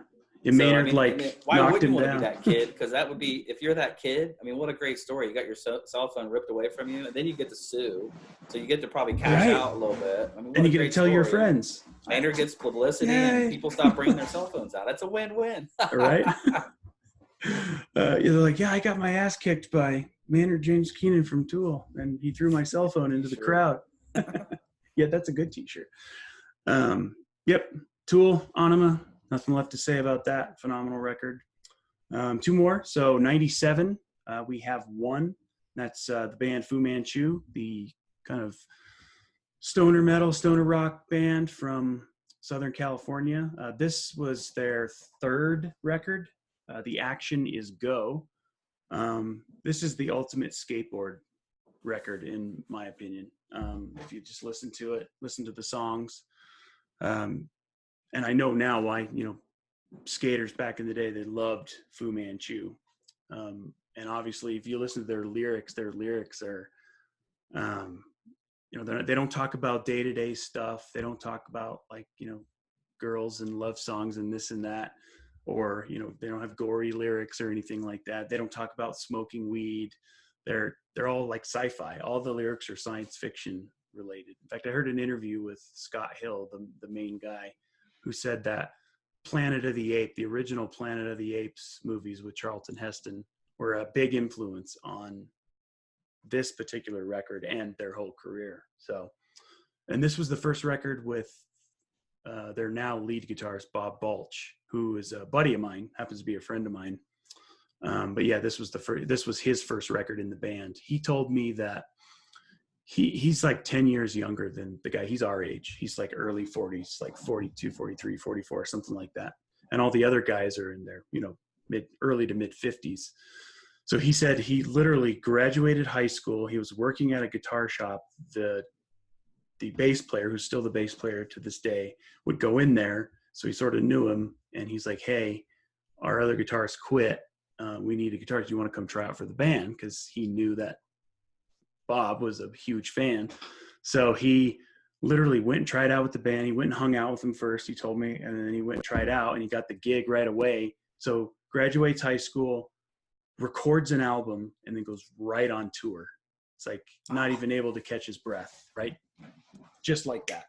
And So Maynard why knocked wouldn't him you want to down. be that kid? Because that would be, if you're that kid. I mean, what a great story! You got your cell phone ripped away from you, and then you get to sue, so you get to probably cash out a little bit. I mean, what and a you get to great tell your story. friends. Maynard gets publicity, and people stop bringing their cell phones out. That's a win-win. Right? You're like, yeah, I got my ass kicked by Maynard James Keenan from Tool, and he threw my cell phone into the crowd. Yeah, that's a good T-shirt. Yep, Tool, Anima. Nothing left to say about that. Phenomenal record. Two more. So 97, we have one. That's the band Fu Manchu, the kind of stoner metal, stoner rock band from Southern California. This was their third record. The Action is Go. This is the ultimate skateboard record, in my opinion. If you just listen to it, listen to the songs. And I know now why, skaters back in the day, they loved Fu Manchu. And obviously, if you listen to their lyrics are, they don't talk about day-to-day stuff. They don't talk about girls and love songs and this and that, or, they don't have gory lyrics or anything like that. They don't talk about smoking weed. They're all like sci-fi. All the lyrics are science fiction related. In fact, I heard an interview with Scott Hill, the main guy, who said that Planet of the Apes, the original Planet of the Apes movies with Charlton Heston, were a big influence on this particular record and their whole career. So, and this was the first record with their now lead guitarist, Bob Balch, who is a buddy of mine, happens to be a friend of mine. But yeah, this was his first record in the band. He told me that he's like 10 years younger than the guy. He's our age. He's like early 40s, like 42, 43, 44, something like that. And all the other guys are in their, early to mid 50s. So he said he literally graduated high school. He was working at a guitar shop. The bass player, who's still the bass player to this day, would go in there. So he sort of knew him, and he's like, hey, our other guitarist quit. We need a guitarist. Do you want to come try out for the band? Because he knew that Bob was a huge fan. So he literally went and tried out with the band. He went and hung out with them first, he told me, and then he went and tried out, and he got the gig right away. So graduates high school, records an album, and then goes right on tour. It's like not even able to catch his breath, right? Just like that.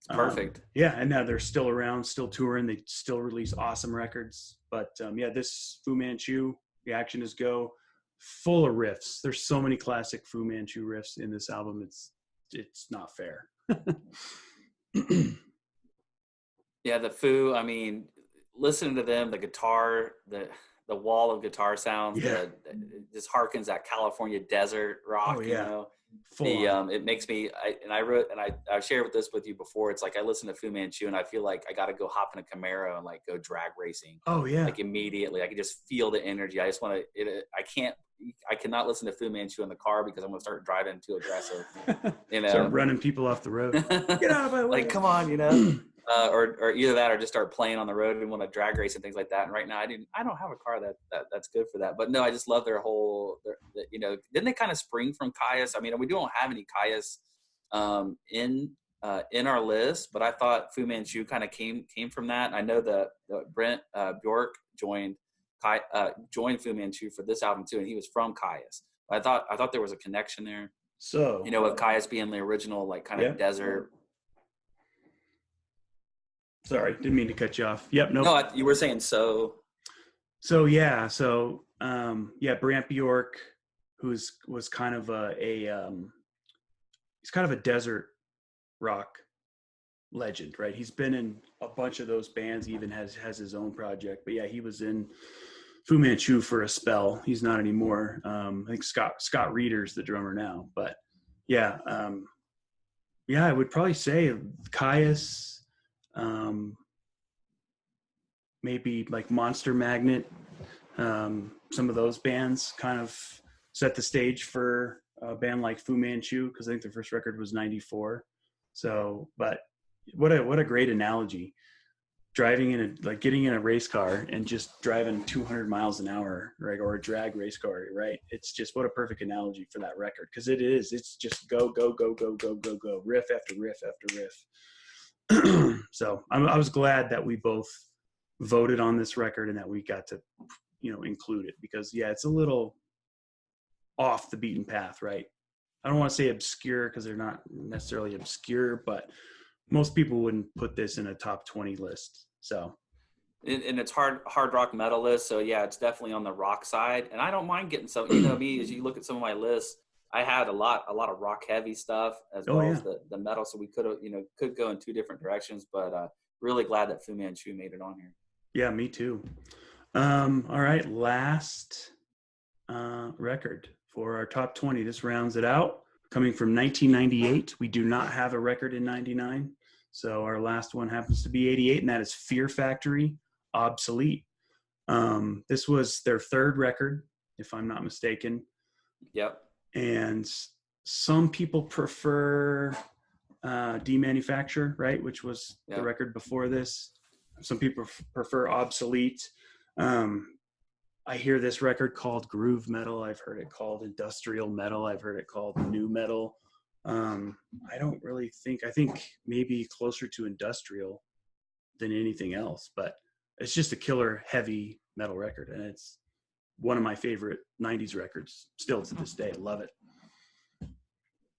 Perfect. Yeah, and now they're still around, still touring. They still release awesome records. But this Fu Manchu, The Action is Go, full of riffs. There's so many classic Fu Manchu riffs in this album. It's not fair. Yeah, the Fu. I mean, listening to them, the guitar, the wall of guitar sounds, it just harkens that California desert rock. It makes me. I shared this with you before. It's like I listen to Fu Manchu and I feel like I got to go hop in a Camaro and like go drag racing. Oh yeah, like immediately. I can just feel the energy. I just want to. I cannot listen to Fu Manchu in the car because I'm going to start driving too aggressive. Start running people off the road. Get out of my way! Like, come on, or either that or just start playing on the road and want to drag race and things like that. And right now, I don't have a car that's good for that. But no, I just love their whole. Didn't they kind of spring from Caius? I mean, we don't have any Caius in our list, but I thought Fu Manchu kind of came from that. And I know that Brent Bjork joined Fu Manchu for this album too, and he was from Caius. I thought there was a connection there. So with Caius being the original, like kind of desert. Sorry, didn't mean to cut you off. Yep, nope. No, you were saying so. So yeah, Brant Bjork, was kind of he's kind of a desert rock legend, right? He's been in a bunch of those bands. He even has his own project. But yeah, he was in Fu Manchu for a spell. He's not anymore. I think Scott Reeder's the drummer now. But yeah, I would probably say Caius. Maybe like Monster Magnet, some of those bands kind of set the stage for a band like Fu Manchu, because I think the first record was 94. So, but what a great analogy. Driving getting in a race car and just driving 200 miles an hour, right? Or a drag race car, right? It's just what a perfect analogy for that record. Cause it's just go, go, go, go, go, go, go, riff after riff after riff. So I was glad that we both voted on this record and that we got to, include it because it's a little off the beaten path, right? I don't want to say obscure because they're not necessarily obscure, but most people wouldn't put this in a top 20 list. So, and it's hard rock metal list. So yeah, it's definitely on the rock side. And I don't mind getting some. Me as you look at some of my lists, I had a lot of rock heavy stuff as well as the metal. So we could go in two different directions. But really glad that Fu Manchu made it on here. Yeah, me too. All right, last record for our top 20. This rounds it out. Coming from 1998, we do not have a record in 99. So our last one happens to be 88, and that is Fear Factory, Obsolete. This was their third record, if I'm not mistaken. Yep. And some people prefer Demanufacture, right, which was the record before this. Some people prefer Obsolete. I hear this record called groove metal. I've heard it called industrial metal. I've heard it called new metal. I think maybe closer to industrial than anything else, but it's just a killer heavy metal record. And it's one of my favorite 90s records still to this day. I love it.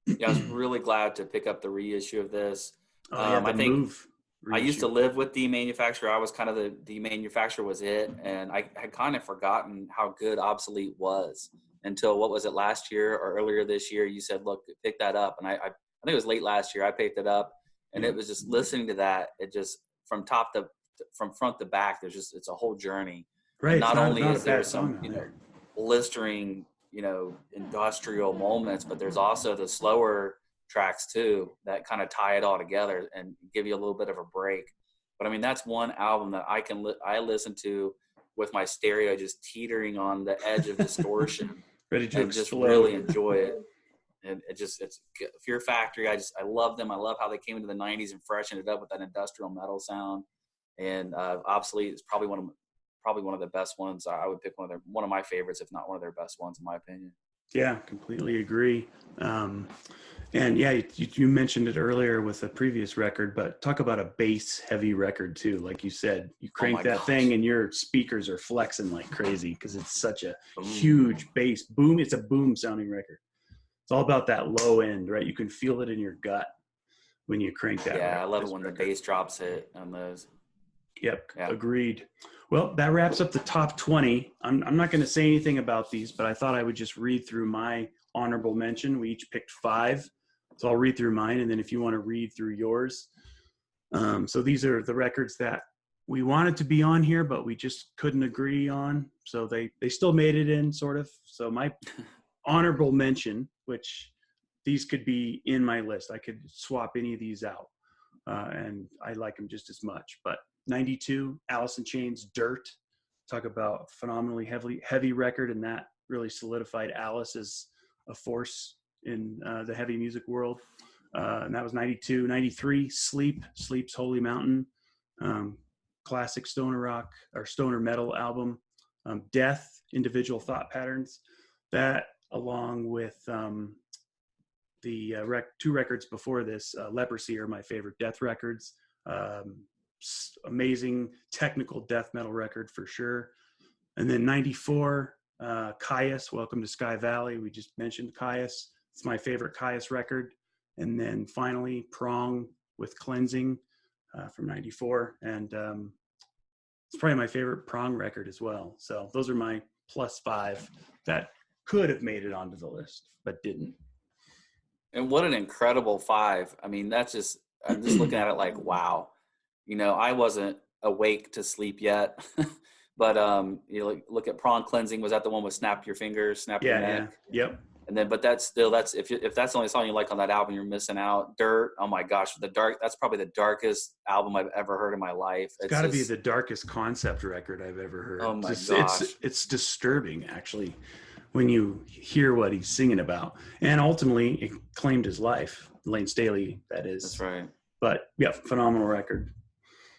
Yeah, I was really glad to pick up the reissue of this. I think I used to live with Demanufacture. I was kind of the Demanufacture was it. And I had kind of forgotten how good Obsolete was until, what was it, last year or earlier this year? You said, look, pick that up. And I think it was late last year. I picked it up and it was just listening to that. It just from front to back, it's a whole journey. Right. And not only is there some, blistering, industrial moments, but there's also the slower tracks too that kind of tie it all together and give you a little bit of a break. But I mean, that's one album that I listen to with my stereo just teetering on the edge of distortion, ready to just really enjoy it. And it's Fear Factory. I love them. I love how they came into the 90s and freshened it up with that industrial metal sound. And Obsolete is probably one of the best ones. I would pick one of my favorites, if not one of their best ones, in my opinion. Yeah, completely agree. And yeah, you mentioned it earlier with the previous record, but talk about a bass heavy record too. Like you said, you crank thing and your speakers are flexing like crazy because it's such a huge bass boom. It's a boom sounding record. It's all about that low end, right? You can feel it in your gut when you crank that. Yeah, I love it when the bass drops hit on those. Yep, agreed. Well, that wraps up the top 20. I'm not going to say anything about these, but I thought I would just read through my honorable mention. We each picked 5. So I'll read through mine, and then if you want to read through yours. So these are the records that we wanted to be on here, but we just couldn't agree on. So they still made it in, sort of. So my honorable mention, which these could be in my list. I could swap any of these out, and I like them just as much. But 92, Alice in Chains, Dirt. Talk about phenomenally heavy record, and that really solidified Alice as a force in the heavy music world. And that was 92. 93, Sleep's Holy Mountain. Classic stoner rock or stoner metal album. Death, Individual Thought Patterns. That, along with the 2 records before this, Leprosy, are my favorite Death records. Amazing technical death metal record for sure. And then 94, Caius, Welcome to Sky Valley. We just mentioned Caius. It's my favorite Caius record. And then finally, Prong with Cleansing from 94. And it's probably my favorite Prong record as well. So those are my plus 5 that could have made it onto the list, but didn't. And what an incredible 5. I mean, I'm just looking at it like, wow. I wasn't awake to sleep yet. But look at Prong Cleansing. Was that the one with Snap Your Fingers, Snap Your Neck? Yeah. Yep. And then, but that's if that's the only song you like on that album, you're missing out. Dirt, oh my gosh, that's probably the darkest album I've ever heard in my life. It's got to be the darkest concept record I've ever heard. Oh my gosh, it's disturbing actually when you hear what he's singing about. And ultimately, it claimed his life. Lane Staley, that is. That's right. But yeah, phenomenal record.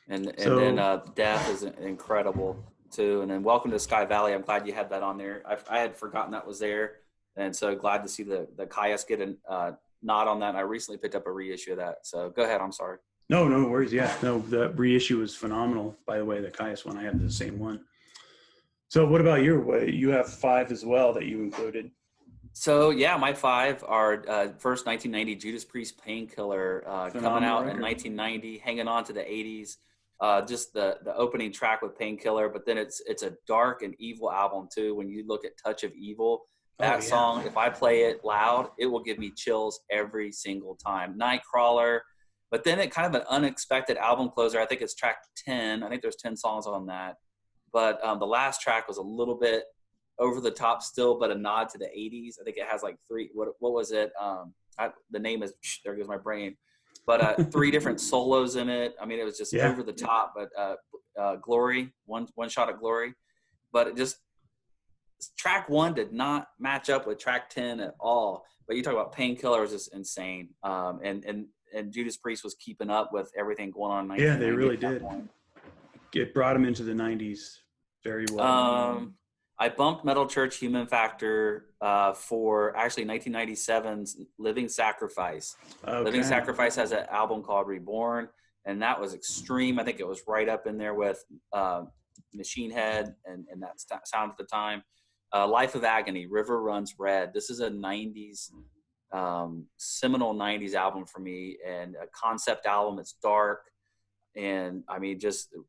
And then Death is incredible too. And then Welcome to Sky Valley. I'm glad you had that on there. I had forgotten that was there, and so glad to see the Caius get a nod on that. And I recently picked up a reissue of that. So go ahead. I'm sorry. No worries. Yeah, no, the reissue was phenomenal. By the way, the Caius one, I have the same one. So what about you have 5 as well that you included? So yeah, my 5 are first 1990 Judas Priest Painkiller, coming out record in 1990, hanging on to the 80s. Just the opening track with Painkiller, but then it's a dark and evil album too. When you look at Touch of Evil, that song, if I play it loud, it will give me chills every single time. Nightcrawler, but then it kind of an unexpected album closer. I think it's track 10. I think there's 10 songs on that. But the last track was a little bit over the top still, but a nod to the 80s. I think it has like 3, what was it? The name is, there goes my brain. But 3 different solos in it. I mean, it was just over the top, but Glory, one shot at Glory. But it just, track 1 did not match up with track 10 at all. But you talk about Painkiller was just insane. And Judas Priest was keeping up with everything going on in 1990. Yeah, they really did. It brought them into the 90s very well. I bumped Metal Church Human Factor for actually 1997's Living Sacrifice. Okay. Living Sacrifice has an album called Reborn, and that was extreme. I think it was right up in there with Machine Head and that sound at the time. Life of Agony, River Runs Red. This is a 90s, seminal 90s album for me, and a concept album. It's dark. And I mean,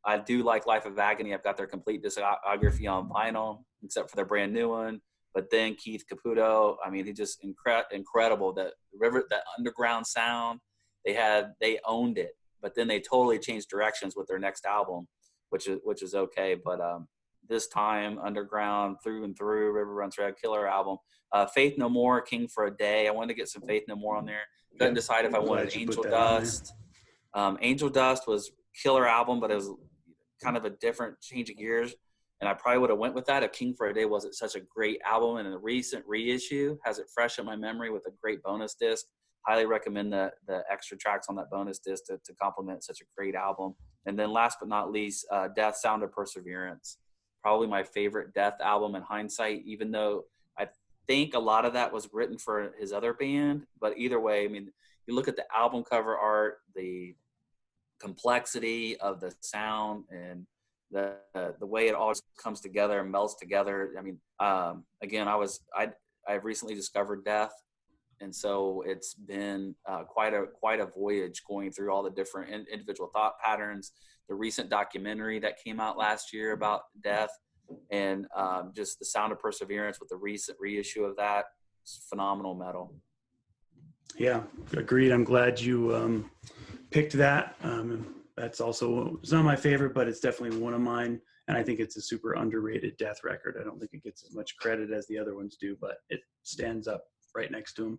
I do like Life of Agony. I've got their complete discography on vinyl, except for their brand new one. But then Keith Caputo, I mean, he just incredible. That underground sound, they owned it. But then they totally changed directions with their next album, which is okay. But this time, underground through and through, River Runs Red, killer album. Faith No More, King for a Day. I wanted to get some Faith No More on there. Couldn't decide if I wanted Angel Dust. Angel Dust was killer album, but it was kind of a different change of gears, and I probably would have went with that if King for a Day wasn't such a great album. And a recent reissue has it fresh in my memory with a great bonus disc. Highly recommend the extra tracks on that bonus disc to complement such a great album. And then last but not least, Death, Sound of Perseverance, probably my favorite Death album in hindsight, even though I think a lot of that was written for his other band. But either way, I mean, you look at the album cover art, the complexity of the sound, and the way it all comes together and melts together. I mean, again, I've recently discovered Death, and so it's been quite a voyage going through all the different individual thought patterns. The recent documentary that came out last year about Death, and just the Sound of Perseverance with the recent reissue of that, it's phenomenal metal. Yeah, agreed. I'm glad you picked that. That's also, it's not my favorite, but it's definitely one of mine. And I think it's a super underrated Death record. I don't think it gets as much credit as the other ones do, but it stands up right next to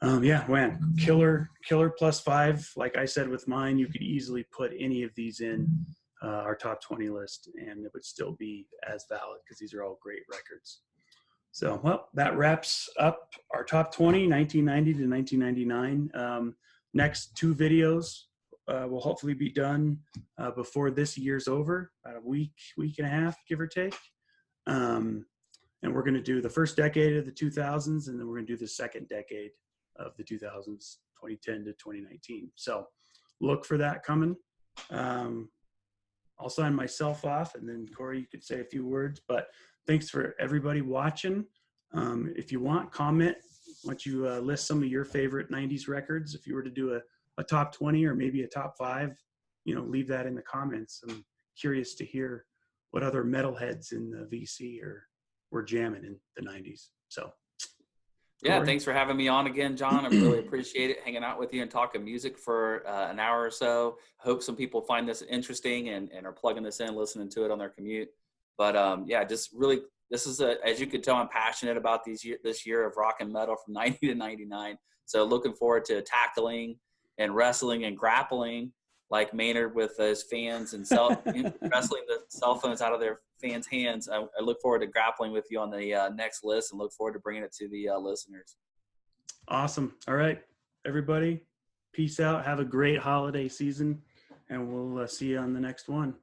them. Yeah, man, killer +5. Like I said with mine, you could easily put any of these in our top 20 list, and it would still be as valid because these are all great records. So, well, that wraps up our top 20, 1990 to 1999. Next 2 videos will hopefully be done before this year's over, about a week and a half, give or take. And we're going to do the first decade of the 2000s, and then we're going to do the second decade of the 2000s, 2010 to 2019. So look for that coming. I'll sign myself off, and then Corey, you could say a few words, but thanks for everybody watching. If you want, comment. Why don't you list some of your favorite 90s records? If you were to do a top 20 or maybe a top 5, leave that in the comments. I'm curious to hear what other metalheads in the VC were jamming in the 90s. So, yeah, Corey? Thanks for having me on again, John. I really appreciate it, hanging out with you and talking music for an hour or so. Hope some people find this interesting and are plugging this in, listening to it on their commute. But yeah, just really, this is as you could tell, I'm passionate about this year of rock and metal from 90 to 99. So looking forward to tackling and wrestling and grappling like Maynard with his fans and wrestling the cell phones out of their fans' hands. I look forward to grappling with you on the next list, and look forward to bringing it to the listeners. Awesome. All right, everybody. Peace out. Have a great holiday season, and we'll see you on the next one.